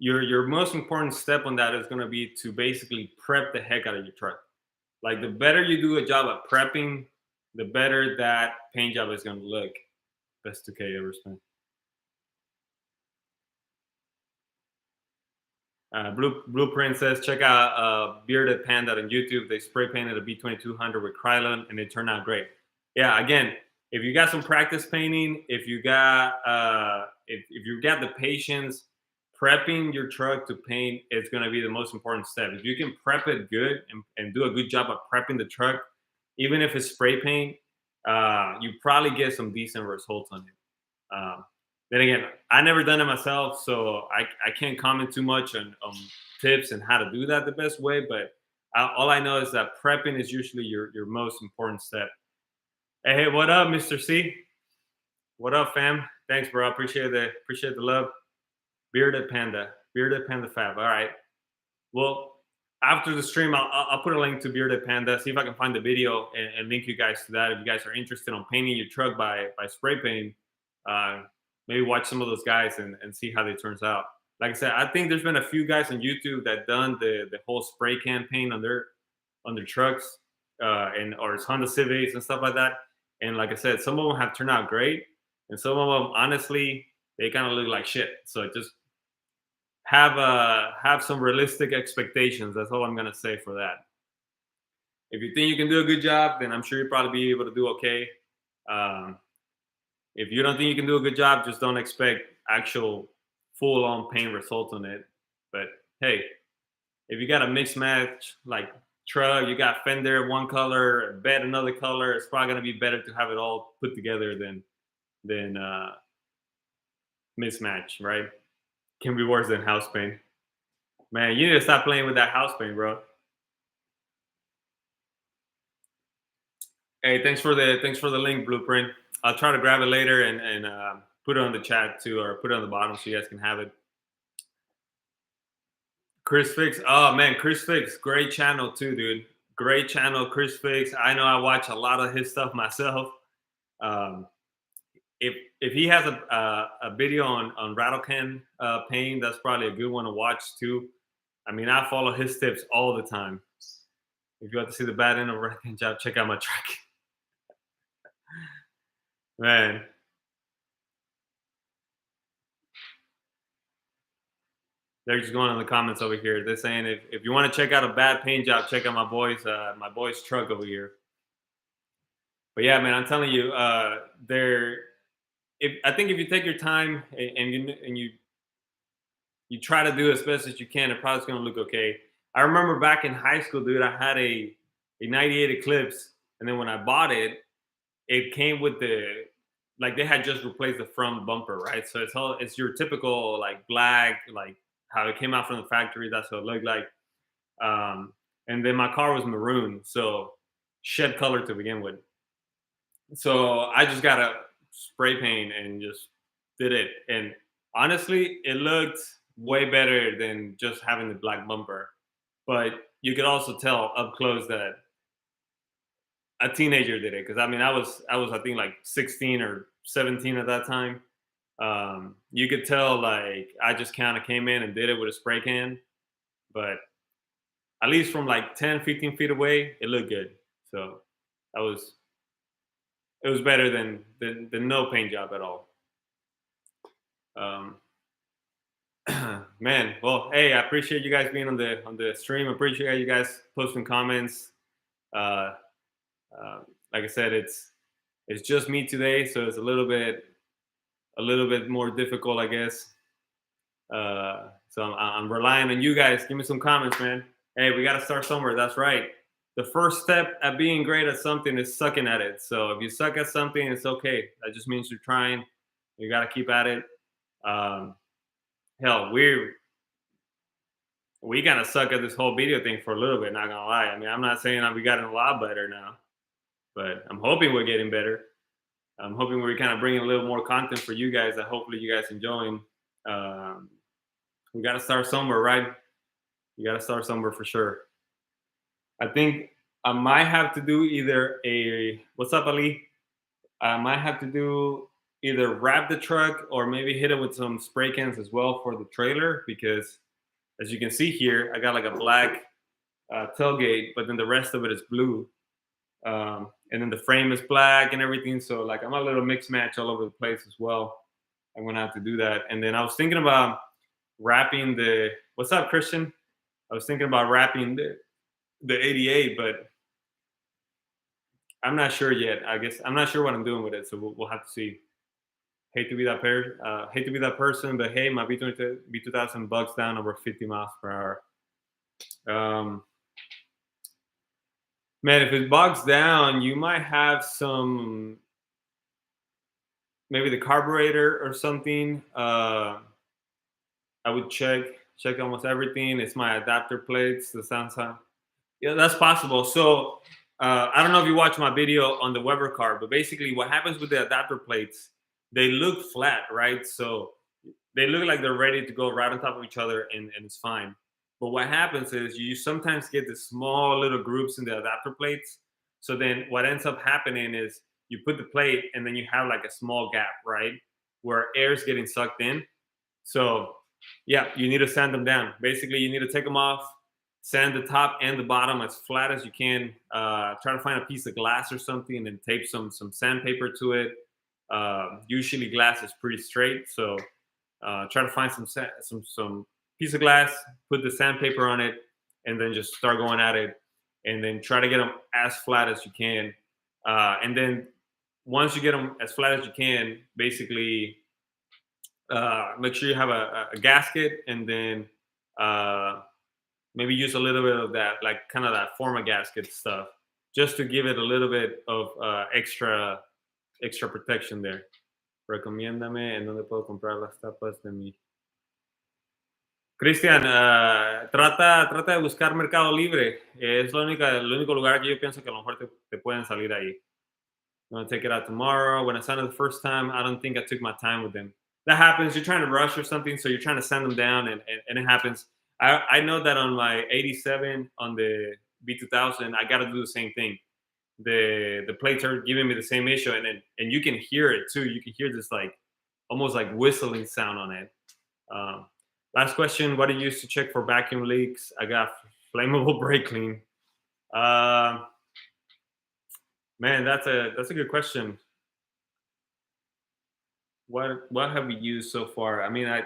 your most important step on that is going to be to basically prep the heck out of your truck. Like, the better you do a job at prepping, the better that paint job is going to look. Best 2K ever spent. Blueprint says, check out Bearded Panda on YouTube. They spray painted a B2200 with Krylon and it turned out great. Yeah, again, if you got some practice painting, if you got the patience, prepping your truck to paint is going to be the most important step. If you can prep it good and do a good job of prepping the truck, even if it's spray paint, you probably get some decent results on it. Then again, I never done it myself, so I can't comment too much on tips and how to do that the best way. But all I know is that prepping is usually your most important step. Hey, what up, Mr. C? What up, fam? Thanks, bro. Appreciate the love. Bearded Panda Fab. All right. Well, after the stream, I'll put a link to Bearded Panda. See if I can find the video and link you guys to that. If you guys are interested on painting your truck by spray paint, maybe watch some of those guys and see how they turns out. Like I said, I think there's been a few guys on YouTube that done the whole spray can paint on their trucks and or Honda Civics and stuff like that. And like I said, some of them have turned out great, and some of them, honestly, they kind of look like shit. So just have some realistic expectations. That's all I'm gonna say for that. If you think you can do a good job, then I'm sure you'll probably be able to do okay. Um, if you don't think you can do a good job, just don't expect actual full-on paint results on it. But hey, if you got a mixed match like truck, you got fender one color, bed another color, it's probably gonna be better to have it all put together than mismatch, right? Can be worse than house paint. Man, you need to stop playing with that house paint, bro. Hey, thanks for the link, Blueprint. I'll try to grab it later and put it on the chat too, or put it on the bottom so you guys can have it. Chris Fix. Oh man, Chris Fix, great channel too, dude. Great channel, Chris Fix. I know I watch a lot of his stuff myself. Um, if he has a video on rattle can paint, that's probably a good one to watch too. I mean, I follow his tips all the time. If you want to see the bad end of a rattle can job, check out my truck. Man, they're just going in the comments over here. They're saying if you want to check out a bad paint job, check out my boy's truck over here. But yeah, man, I'm telling you, I think if you take your time and you try to do as best as you can, it probably going to look okay. I remember back in high school, dude, I had a '98 Eclipse, and then when I bought it, it came with like they had just replaced the front bumper, right? So it's your typical like black, like how it came out from the factory. That's what it looked like. And then my car was maroon, so shed color to begin with. So I just got a spray paint and just did it. And honestly, it looked way better than just having the black bumper. But you could also tell up close that a teenager did it, because I mean I was I think like 16 or 17 at that time. You could tell like I just kind of came in and did it with a spray can, but at least from like 10, 15 feet away, it looked good. So that was it was better than no paint job at all. Um, man, well, hey, I appreciate you guys being on the stream. I appreciate you guys posting comments. Uh, like I said, it's just me today, so it's a little bit more difficult, I guess. So I'm relying on you guys. Give me some comments, man. Hey, we got to start somewhere. That's right. The first step at being great at something is sucking at it. So if you suck at something, it's okay. That just means you're trying. You got to keep at it. Hell, we gotta suck at this whole video thing for a little bit. Not gonna lie. I mean, I'm not saying that we gotten a lot better now, but I'm hoping we're getting better. I'm hoping we're kind of bringing a little more content for you guys that hopefully you guys enjoying. We got to start somewhere, right? You got to start somewhere for sure. I think I might have to do either what's up, Ali? I might have to do either wrap the truck or maybe hit it with some spray cans as well for the trailer, because as you can see here, I got like a black tailgate, but then the rest of it is blue. And then the frame is black and everything. So like I'm a little mixed match all over the place as well. I'm gonna have to do that. And then I was thinking about wrapping what's up, Christian? I was thinking about wrapping the 88, but I'm not sure yet. I guess I'm not sure what I'm doing with it, so we'll have to see. Hate to be that hate to be that person, but hey, my B2000 bugs down over 50 miles per hour. Man, if it bogs down, you might have some, maybe the carburetor or something. I would check almost everything. It's my adapter plates, the Samsung. Yeah, that's possible. So I don't know if you watched my video on the Weber car, but basically what happens with the adapter plates, they look flat, right? So they look like they're ready to go right on top of each other, and it's fine. But what happens is you sometimes get the small little groups in the adapter plates. So then what ends up happening is you put the plate and then you have like a small gap, right? Where air is getting sucked in. So yeah, you need to sand them down. Basically, you need to take them off, sand the top and the bottom as flat as you can. Try to find a piece of glass or something and tape some sandpaper to it. Usually, glass is pretty straight, so try to find some piece of glass, put the sandpaper on it, and then just start going at it, and then try to get them as flat as you can. And then once you get them as flat as you can, basically make sure you have a gasket, and then uh, maybe use a little bit of that, like kind of that forma gasket stuff, just to give it a little bit of extra protection there. Recomiéndame en dónde puedo comprar las tapas de mi. Cristian, trata de buscar Mercado Libre. Es el único lugar que yo pienso que a lo mejor te pueden salir ahí. I'm gonna take it out tomorrow. When I signed it the first time, I don't think I took my time with them. That happens. You're trying to rush or something, so you're trying to send them down, and it happens. I know that on my 87 on the B2000, I got to do the same thing. The plates are giving me the same issue, and you can hear it too. You can hear this like almost like whistling sound on it. Um, Last question: what do you use to check for vacuum leaks? I got flammable brake clean. Uh, Man, that's a good question. What have we used so far? I mean, I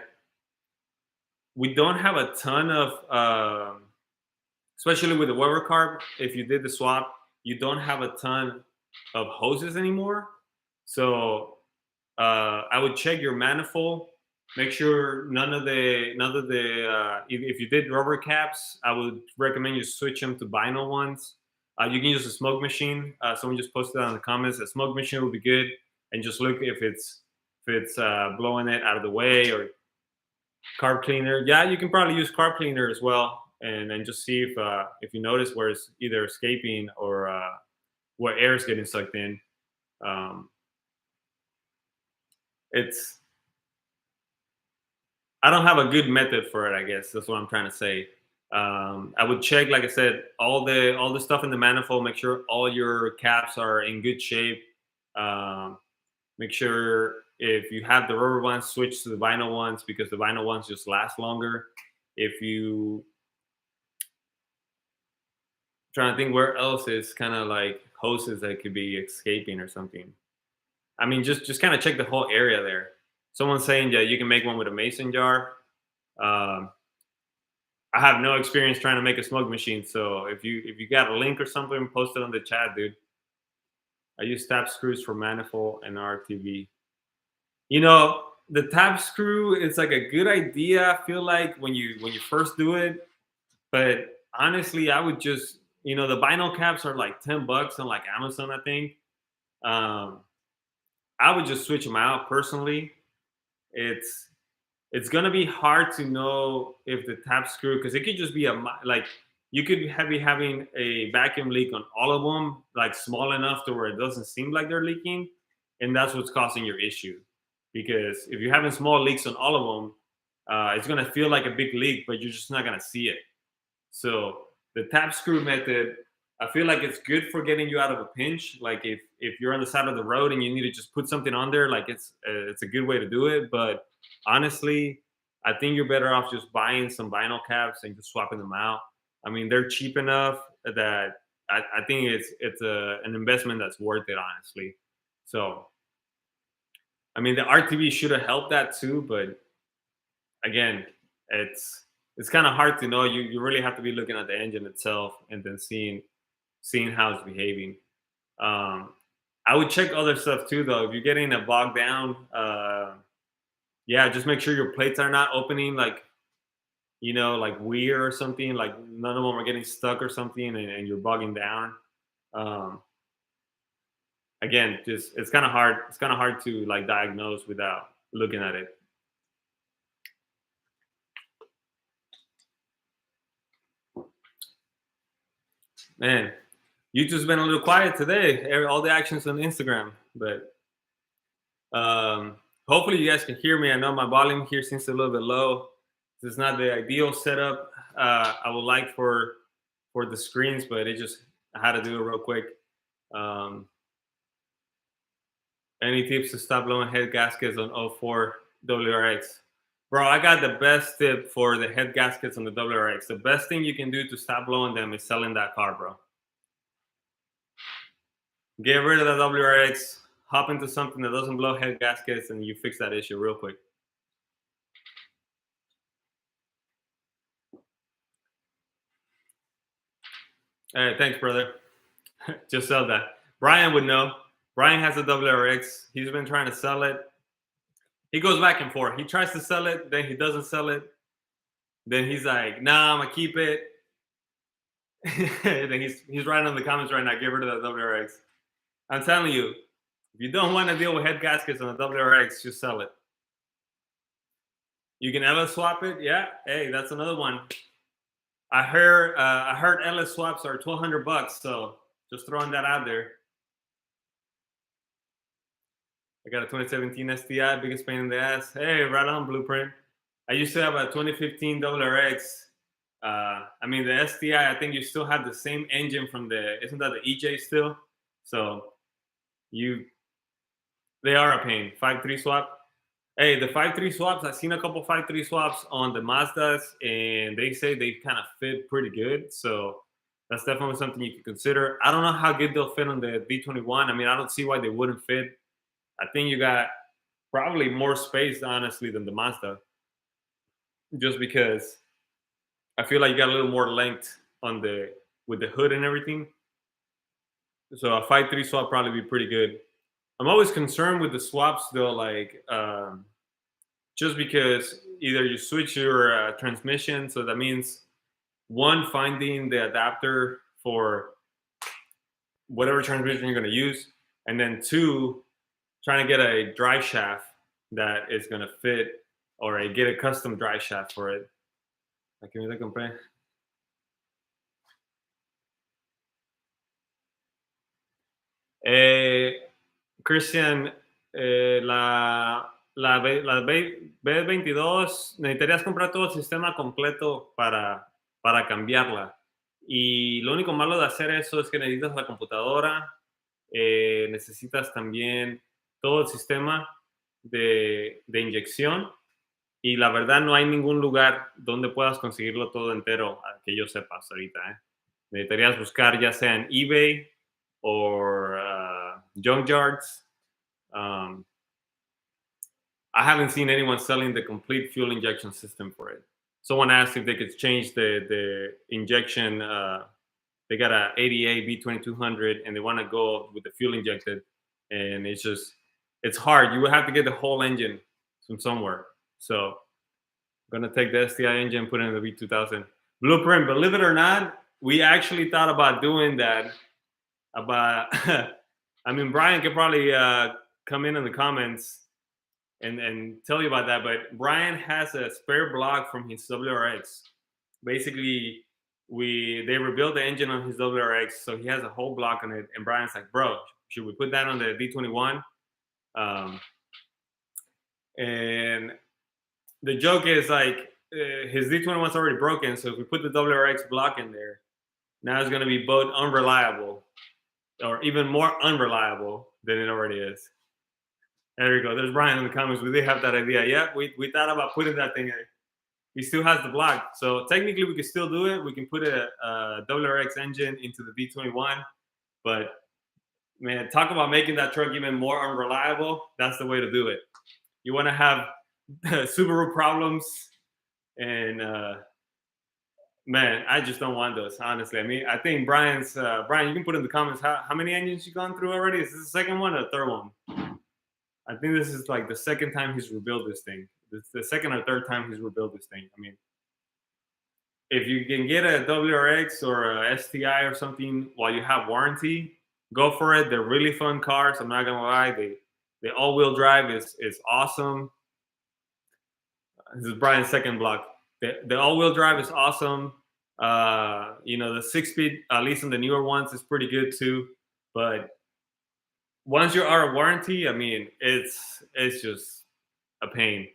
we don't have a ton of, especially with the Weber carb. If you did the swap, you don't have a ton of hoses anymore. So I would check your manifold. Make sure none of the if you did rubber caps, I would recommend you switch them to vinyl ones. You can use a smoke machine. Someone just posted on the comments. A smoke machine will be good, and just look if it's blowing it out of the way, or carb cleaner. Yeah, you can probably use carb cleaner as well, and then just see if you notice where it's either escaping or where air is getting sucked in. Um, it's I don't have a good method for it. I guess that's what I'm trying to say. I would check, like I said, all the stuff in the manifold. Make sure all your caps are in good shape. Um, Make sure if you have the rubber ones, switch to the vinyl ones, because the vinyl ones just last longer. If you trying to think where else is kind of like hoses that could be escaping or something. I mean, just kind of check the whole area there. Someone's saying that you can make one with a mason jar. Um, I have no experience trying to make a smoke machine, so if you got a link or something, post it on the chat, dude. I use tap screws for manifold and RTV. You know, the tap screw is like a good idea. I feel like when you first do it, but honestly, I would just, the vinyl caps are like $10 on like Amazon, I think. Um, I would just switch them out personally. It's it's gonna be hard to know if the tap screw, because it could just be like you could be having a vacuum leak on all of them, like small enough to where it doesn't seem like they're leaking, and that's what's causing your issue. Because if you're having small leaks on all of them, it's gonna feel like a big leak, but you're just not gonna see it. So the tap screw method, I feel like it's good for getting you out of a pinch. Like if you're on the side of the road and you need to just put something on there, like it's a good way to do it. But honestly, I think you're better off just buying some vinyl caps and just swapping them out. I mean, they're cheap enough that I think an investment that's worth it, honestly. So I mean, the RTV should have helped that too, but again, it's kind of hard to know. You really have to be looking at the engine itself and then seeing how it's behaving. I would check other stuff too, though. If you're getting it bogged down, yeah, just make sure your plates are not opening like like weird or something. Like none of them are getting stuck or something, and you're bogging down. Um, Again, just it's kind of hard. It's kind of hard to like diagnose without looking at it. Man, YouTube's been a little quiet today. All the actions on Instagram, but um, hopefully you guys can hear me. I know my volume here seems a little bit low. This is not the ideal setup I would like for the screens, but it just I had to do it real quick. Um, any tips to stop blowing head gaskets on 04 WRX? Bro, I got the best tip for the head gaskets on the WRX. The best thing you can do to stop blowing them is selling that car, bro. Get rid of the WRX, hop into something that doesn't blow head gaskets, and you fix that issue real quick. All right, thanks, brother. Just sell that. Brian would know. Brian has a WRX. He's been trying to sell it. He goes back and forth. He tries to sell it, then he doesn't sell it. Then he's like, "Nah, I'm gonna keep it." Then he's writing in the comments right now. Get rid of the WRX. I'm telling you, if you don't want to deal with head gaskets on the WRX, just sell it. You can LS swap it. Yeah. Hey, that's another one. I heard LS swaps are $1,200, so just throwing that out there. I got a 2017 STI, biggest pain in the ass. Hey, right on, Blueprint. I used to have a 2015 WRX. I mean, the STI, I think you still have the same engine from isn't that the EJ still? So they are a pain. 5.3 swap. Hey, the 5.3 swaps, I've seen a couple 5.3 swaps on the Mazdas, and they say they kind of fit pretty good. So that's definitely something you can consider. I don't know how good they'll fit on the D21. I mean, I don't see why they wouldn't fit. I think you got probably more space, honestly, than the Mazda, just because I feel like you got a little more length with the hood and everything. So a 5.3 swap probably be pretty good. I'm always concerned with the swaps though, like just because either you switch your transmission, so that means one, finding the adapter for whatever transmission you're going to use, and then two, trying to get a drive shaft that is going to fit, or get a custom drive shaft for it. Aquí me la compré. Christian, la B22 necesitarías comprar todo el sistema completo para cambiarla. Y lo único malo de hacer eso es que necesitas la computadora, necesitas también todo el sistema de inyección, y la verdad no hay ningún lugar donde puedas conseguirlo todo entero, que yo sepa hasta ahorita. Necesitarías buscar ya sea en eBay o junkyards. I haven't seen anyone selling the complete fuel injection system for it. Someone asked if they could change the injection. They got a 88 B2200 and they want to go with the fuel injected, and it's hard. You would have to get the whole engine from somewhere. So I'm gonna take the STI engine, put it in the V2000 Blueprint. Believe it or not, we actually thought about doing that. I mean, Brian could probably come in the comments and tell you about that. But Brian has a spare block from his WRX. Basically, they rebuilt the engine on his WRX, so he has a whole block on it. And Brian's like, "Bro, should we put that on the D21?" And the joke is like his D21's already broken, so if we put the WRX block in there, now it's going to be both unreliable, or even more unreliable than it already is. There we go. There's Brian in the comments. We did have that idea. Yeah, we thought about putting that thing in. He still has the block. So technically we can still do it. We can put a WRX engine into the D21. But, man, talk about making that truck even more unreliable. That's the way to do it. You want to have Subaru problems and Man, I just don't want those, honestly. I mean, I think Brian, you can put in the comments how many engines you gone through already? Is this the second one or the third one? I think this is like the second time he's rebuilt this thing. It's the second or third time he's rebuilt this thing. I mean, if you can get a WRX or a STI or something while you have warranty, go for it. They're really fun cars. I'm not gonna lie. The all-wheel drive is awesome. This is Brian's second block. The all-wheel drive is awesome. The 6-speed, at least in the newer ones, is pretty good too. But once you're out of warranty, I mean, it's just a pain.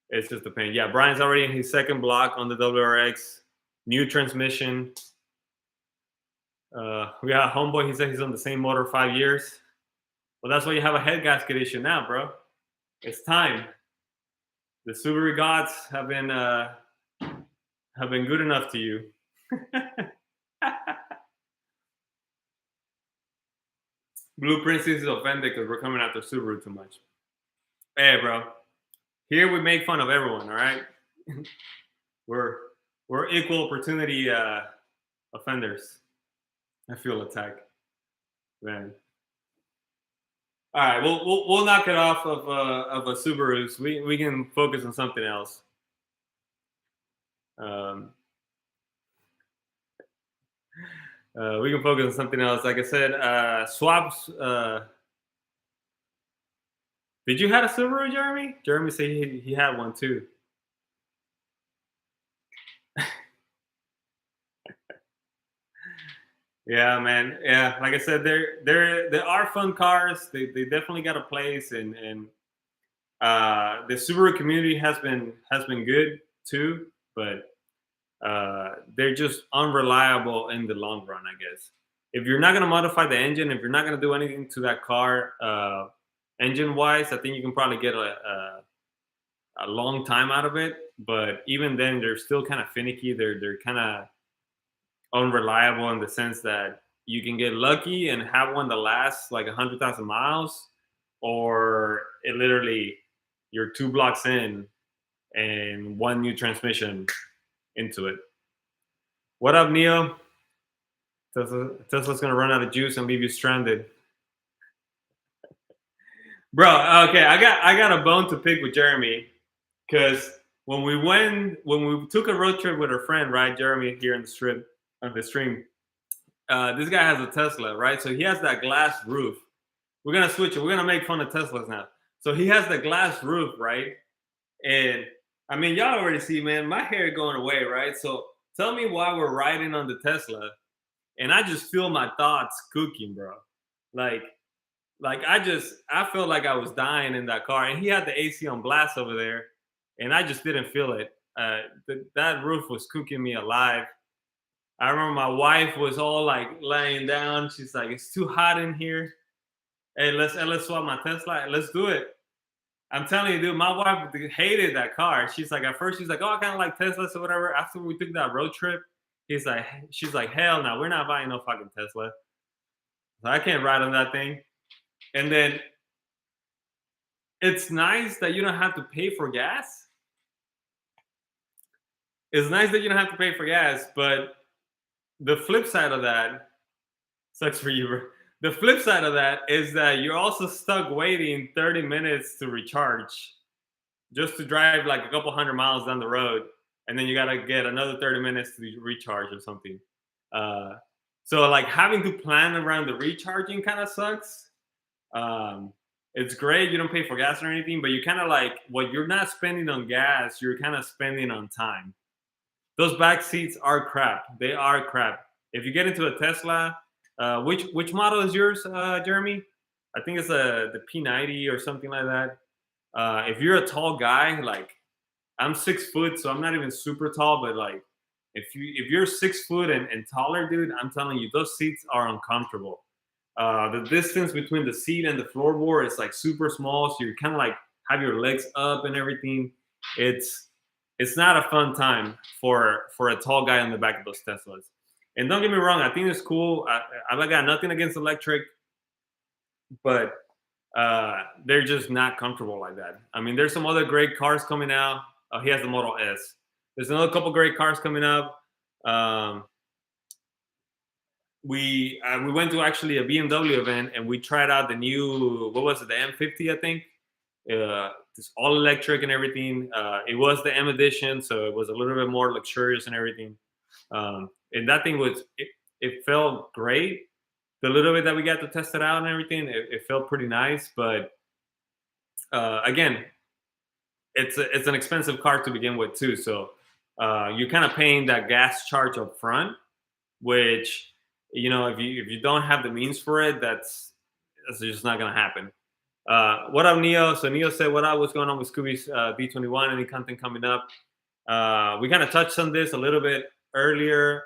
It's just a pain. Yeah, Brian's already in his second block on the WRX, new transmission. We got homeboy. He said he's on the same motor 5 years. Well, that's why you have a head gasket issue now, bro. It's time. The Subaru gods have been good enough to you. Blue Princess is offended because we're coming after Subaru too much. Hey, bro. Here we make fun of everyone. All right. we're equal opportunity offenders. I feel attacked, man. All right, we'll knock it off of a Subarus. We can focus on something else. We can focus on something else. Like I said, swaps. Did you have a Subaru, Jeremy? Jeremy said he had one too. Yeah, man. Yeah, like I said, there are fun cars. They definitely got a place, and the Subaru community has been good too, but they're just unreliable in the long run, I guess. If you're not gonna modify the engine, if you're not gonna do anything to that car, engine wise, I think you can probably get a long time out of it. But even then, they're still kind of finicky. They're kind of unreliable in the sense that you can get lucky and have one that lasts like 100,000 miles, or it literally you're 2 blocks in and one new transmission into it. What up, Neo? Tesla's gonna run out of juice and leave you stranded. Bro, okay, I got a bone to pick with Jeremy, because when we took a road trip with our friend, right, Jeremy, here in the strip on the stream, this guy has a Tesla, right? So he has that glass roof. We're gonna switch it. We're gonna make fun of Teslas now. So he has the glass roof, right? And I mean, y'all already see, man, my hair going away, right? So tell me why we're riding on the Tesla, and I just feel my thoughts cooking, bro. Like I felt like I was dying in that car, and he had the AC on blast over there, and I just didn't feel it. That roof was cooking me alive. I remember my wife was all like laying down. She's like, "It's too hot in here. Hey, let's swap my Tesla. Let's do it." I'm telling you, dude, my wife hated that car. She's like, at first, she's like, "Oh, I kind of like Teslas or whatever." After we took that road trip, she's like, "Hell no, we're not buying no fucking Tesla. So I can't ride on that thing." And then it's nice that you don't have to pay for gas. It's nice that you don't have to pay for gas, but the flip side of that sucks for you, bro. The flip side of that is that you're also stuck waiting 30 minutes to recharge, just to drive like a couple hundred miles down the road, and then you gotta get another 30 minutes to recharge or something. So like having to plan around the recharging kind of sucks. It's great, you don't pay for gas or anything, but you kind of like what you're not spending on gas, you're kind of spending on time. Those back seats are crap. They are crap. If you get into a Tesla, which model is yours, Jeremy? I think it's the P90 or something like that. If you're a tall guy, like I'm 6 foot, so I'm not even super tall, but like if you're 6 foot and taller, dude, I'm telling you, those seats are uncomfortable. The distance between the seat and the floorboard is like super small, so you're kind of like have your legs up and everything. It's not a fun time for a tall guy on the back of those Teslas. And don't get me wrong, I think it's cool. I got nothing against electric, but they're just not comfortable like that. I mean, there's some other great cars coming out. He has the Model S. There's another couple great cars coming up. Um, we went to actually a BMW event and we tried out the new, what was it, the M50, I think. It's all electric and everything. It was the M edition, so it was a little bit more luxurious and everything. And that thing was, it felt great. The little bit that we got to test it out and everything, it felt pretty nice. But again, it's an expensive car to begin with too. So you're kind of paying that gas charge up front, which, if you don't have the means for it, that's just not gonna happen. What up, Neo? So Neo said, "What up? What's going on with Scooby's D21? Any content coming up?" We kind of touched on this a little bit earlier.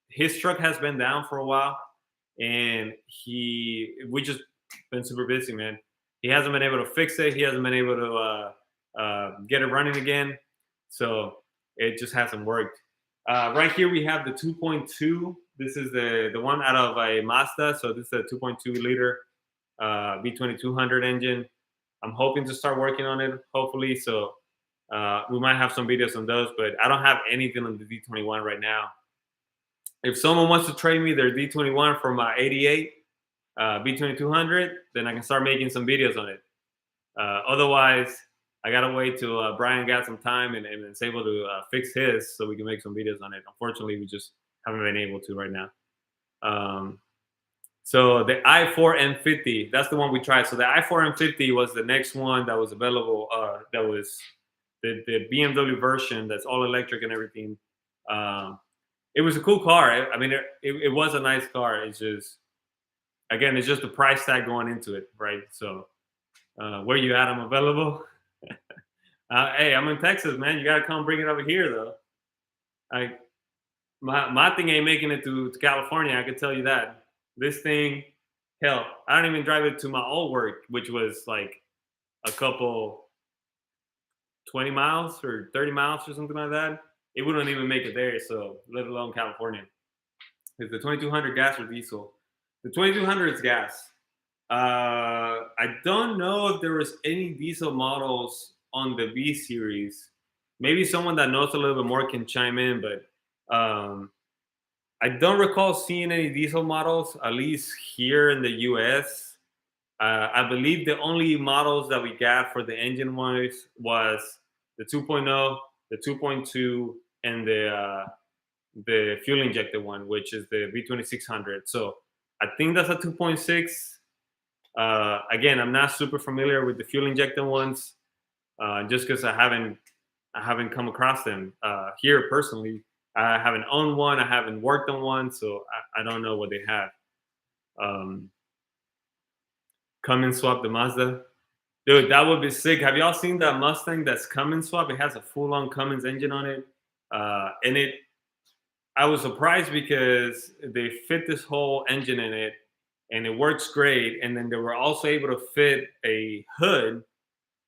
His truck has been down for a while, and we just been super busy, man. He hasn't been able to fix it. He hasn't been able to get it running again. So it just hasn't worked. Right here we have the 2.2. This is the one out of a Mazda. So this is a 2.2 liter V2200 engine. I'm hoping to start working on it, hopefully. So we might have some videos on those, but I don't have anything on the D21 right now. If someone wants to trade me their D21 for my 88 V2200, then I can start making some videos on it. Otherwise, I gotta wait till Brian got some time and is able to fix his, so we can make some videos on it. Unfortunately, we just haven't been able to right now. So the i4 M50, that's the one we tried. So the i4 M50 was the next one that was available. That was the BMW version that's all electric and everything. It was a cool car. I mean, it was a nice car. It's just, again, it's just the price tag going into it, right? So where you at? I'm available. Hey, I'm in Texas, man. You gotta come bring it over here, though. Like my thing ain't making it to California. I can tell you that. This thing, hell, I don't even drive it to my old work, which was like a couple 20 miles or 30 miles or something like that. It wouldn't even make it there, so let alone California. Is the 2200 gas or diesel? The 2200 is gas. I don't know if there was any diesel models on the V series. Maybe someone that knows a little bit more can chime in, but I don't recall seeing any diesel models, at least here in the US. I believe the only models that we got for the engine wise was the 2.0, the 2.2, and the fuel injected one, which is the V2600. So I think that's a 2.6. Again, I'm not super familiar with the fuel injected ones, just because I haven't come across them here personally. I haven't owned one. I haven't worked on one, so I don't know what they have. Come and swap the Mazda. Dude, that would be sick. Have y'all seen that Mustang that's Cummins swap? It has a full-on Cummins engine on it, and I was surprised because they fit this whole engine in it, and it works great. And then they were also able to fit a hood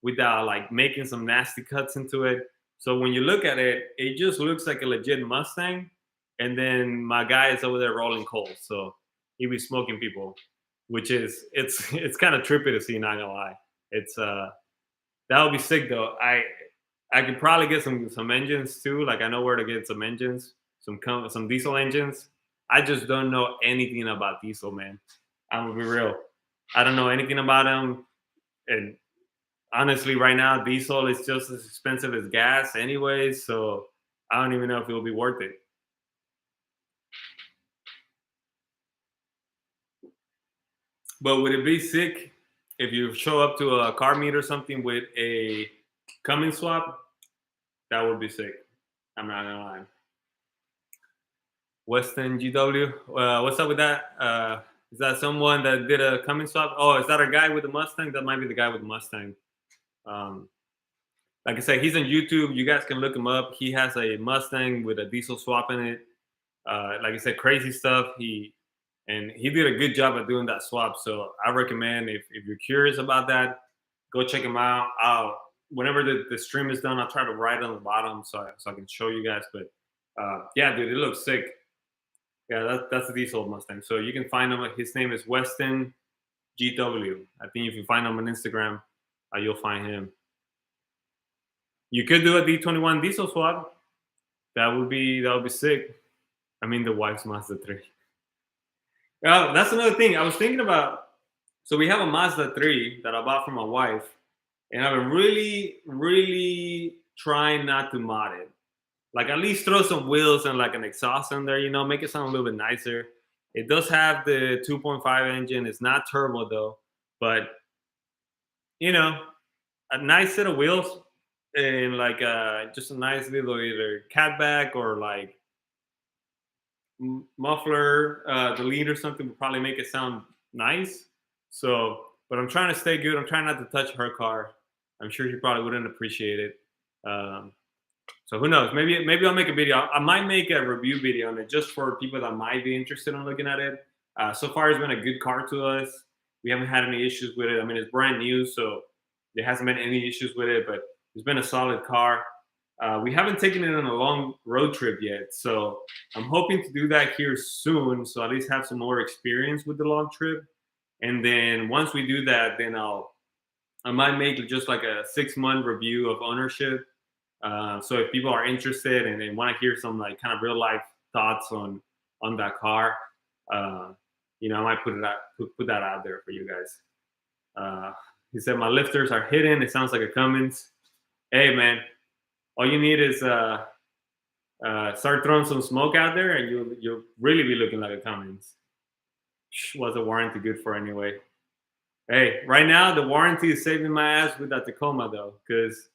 without like making some nasty cuts into it. So when you look at it, it just looks like a legit Mustang. And then my guy is over there rolling coals, so he be smoking people, which is it's kind of trippy to see. Not gonna lie, it's that would be sick though. I could probably get some engines too. Like I know where to get some engines, some diesel engines. I just don't know anything about diesel, man. I'm gonna be real. I don't know anything about them, and honestly, right now, diesel is just as expensive as gas, anyways. So I don't even know if it will be worth it. But would it be sick if you show up to a car meet or something with a Cummins swap? That would be sick. I'm not gonna lie. Weston GW, what's up with that? Is that someone that did a Cummins swap? Oh, is that a guy with a Mustang? That might be the guy with the Mustang. Um, like I said, he's on YouTube. You guys can look him up. He has a Mustang with a diesel swap in it. Like I said, crazy stuff. He did a good job at doing that swap. So I recommend if you're curious about that, go check him out. Whenever the stream is done, I'll try to write on the bottom so I can show you guys. But yeah, dude, it looks sick. Yeah, that's a diesel Mustang. So you can find him. His name is Weston GW. I think if you find him on Instagram, you'll find him. You could do a D21 diesel swap. That would be sick. I mean, the wife's Mazda 3. That's another thing. I was thinking about. So we have a Mazda 3 that I bought for my wife, and I've been really, really trying not to mod it. Like at least throw some wheels and like an exhaust in there, make it sound a little bit nicer. It does have the 2.5 engine. It's not turbo though, but you know, a nice set of wheels and like just a nice little either catback or like muffler, the lead or something would probably make it sound nice. So, but I'm trying to stay good. I'm trying not to touch her car. I'm sure she probably wouldn't appreciate it. Um, so who knows? Maybe I'll make a video. I might make a review video on it just for people that might be interested in looking at it. So far, it's been a good car to us. We haven't had any issues with it. I mean, it's brand new, so there hasn't been any issues with it. But it's been a solid car. We haven't taken it on a long road trip yet, so I'm hoping to do that here soon. So at least have some more experience with the long trip. And then once we do that, then I might make just like a 6-month review of ownership. So if people are interested and they want to hear some like kind of real life thoughts on that car, I might put that out there for you guys. He said my lifters are hidden. It sounds like a Cummins. Hey man, all you need is start throwing some smoke out there, and you'll really be looking like a Cummins. What's the warranty good for anyway? Hey, right now the warranty is saving my ass with that Tacoma though, because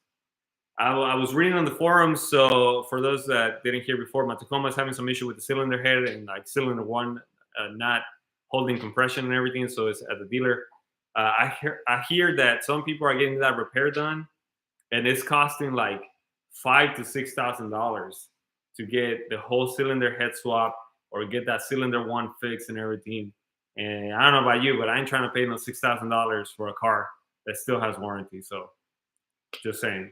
I was reading on the forums. So for those that didn't hear before, my Tacoma is having some issue with the cylinder head and like cylinder one not holding compression and everything. So it's at the dealer. I hear that some people are getting that repair done, and it's costing like $5,000 to $6,000 to get the whole cylinder head swap or get that cylinder one fixed and everything. And I don't know about you, but I ain't trying to pay no $6,000 for a car that still has warranty. So just saying.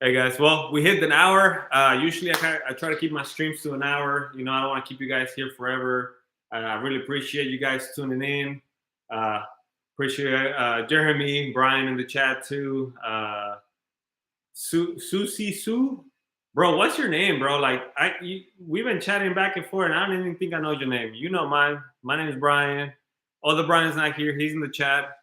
Hey guys, well, we hit an hour. Usually I try to keep my streams to an hour. I don't want to keep you guys here forever. I really appreciate you guys tuning in. Appreciate Jeremy, Brian in the chat too. Susie Sue, bro, what's your name, bro? Like we've been chatting back and forth, and I don't even think I know your name. You know mine. My name is Brian. Other Brian's not here. He's in the chat.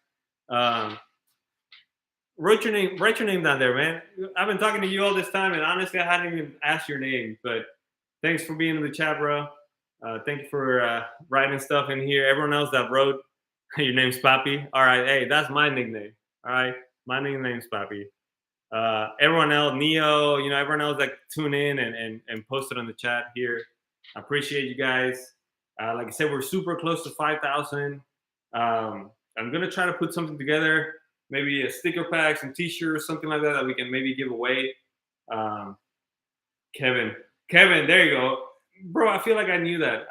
Write your name down there, man. I've been talking to you all this time, and honestly, I hadn't even asked your name. But thanks for being in the chat, bro. Thank you for writing stuff in here. Everyone else that wrote, your name's Papi. All right, hey, that's my nickname. All right, my nickname's Papi. Everyone else, Neo, everyone else that tune in and posted on the chat here. I appreciate you guys. Like I said, we're super close to 5,000. I'm gonna try to put something together. Maybe a sticker pack, some t-shirts, something like that we can maybe give away. Kevin, there you go. Bro, I feel like I knew that.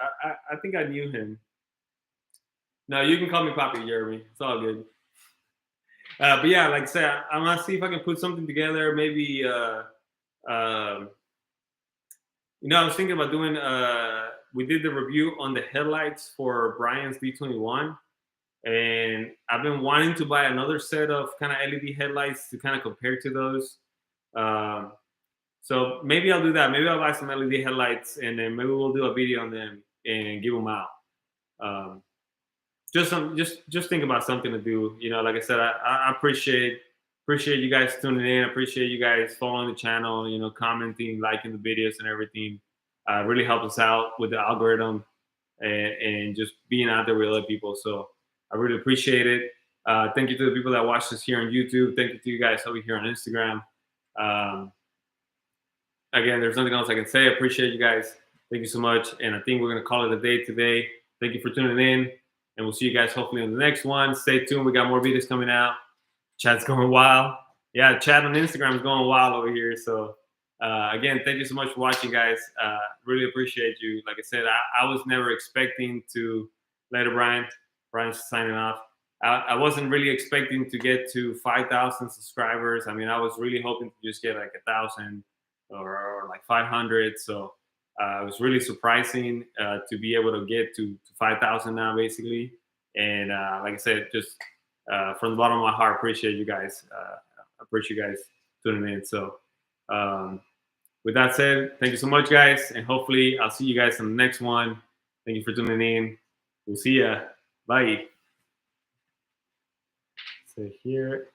I think I knew him. No, you can call me Papi, Jeremy. It's all good. But yeah, like I said, I'm gonna see if I can put something together. Maybe, I was thinking about doing. We did the review on the headlights for Brian's D21. And I've been wanting to buy another set of kind of LED headlights to kind of compare to those. So maybe I'll do that. Maybe I'll buy some LED headlights, and then maybe we'll do a video on them and give them out. Just think about something to do. Like I said, I appreciate you guys tuning in. I appreciate you guys following the channel. Commenting, liking the videos, and everything. Really helps us out with the algorithm and just being out there with other people. So I really appreciate it. Thank you to the people that watch this here on YouTube. Thank you to you guys over here on Instagram. Again, there's nothing else I can say. I appreciate you guys. Thank you so much. And I think we're going to call it a day today. Thank you for tuning in. And we'll see you guys hopefully on the next one. Stay tuned. We got more videos coming out. Chat's going wild. Yeah, chat on Instagram is going wild over here. So again, thank you so much for watching, guys. Really appreciate you. Like I said, I was never expecting to. Later, Brian's signing off. I wasn't really expecting to get to 5,000 subscribers. I mean, I was really hoping to just get like 1,000 or like 500. So it was really surprising to be able to get to 5,000 now, basically. And like I said, just from the bottom of my heart, appreciate you guys. Appreciate you guys tuning in. So with that said, thank you so much, guys, and hopefully I'll see you guys in the next one. Thank you for tuning in. We'll see ya. Bye. So here.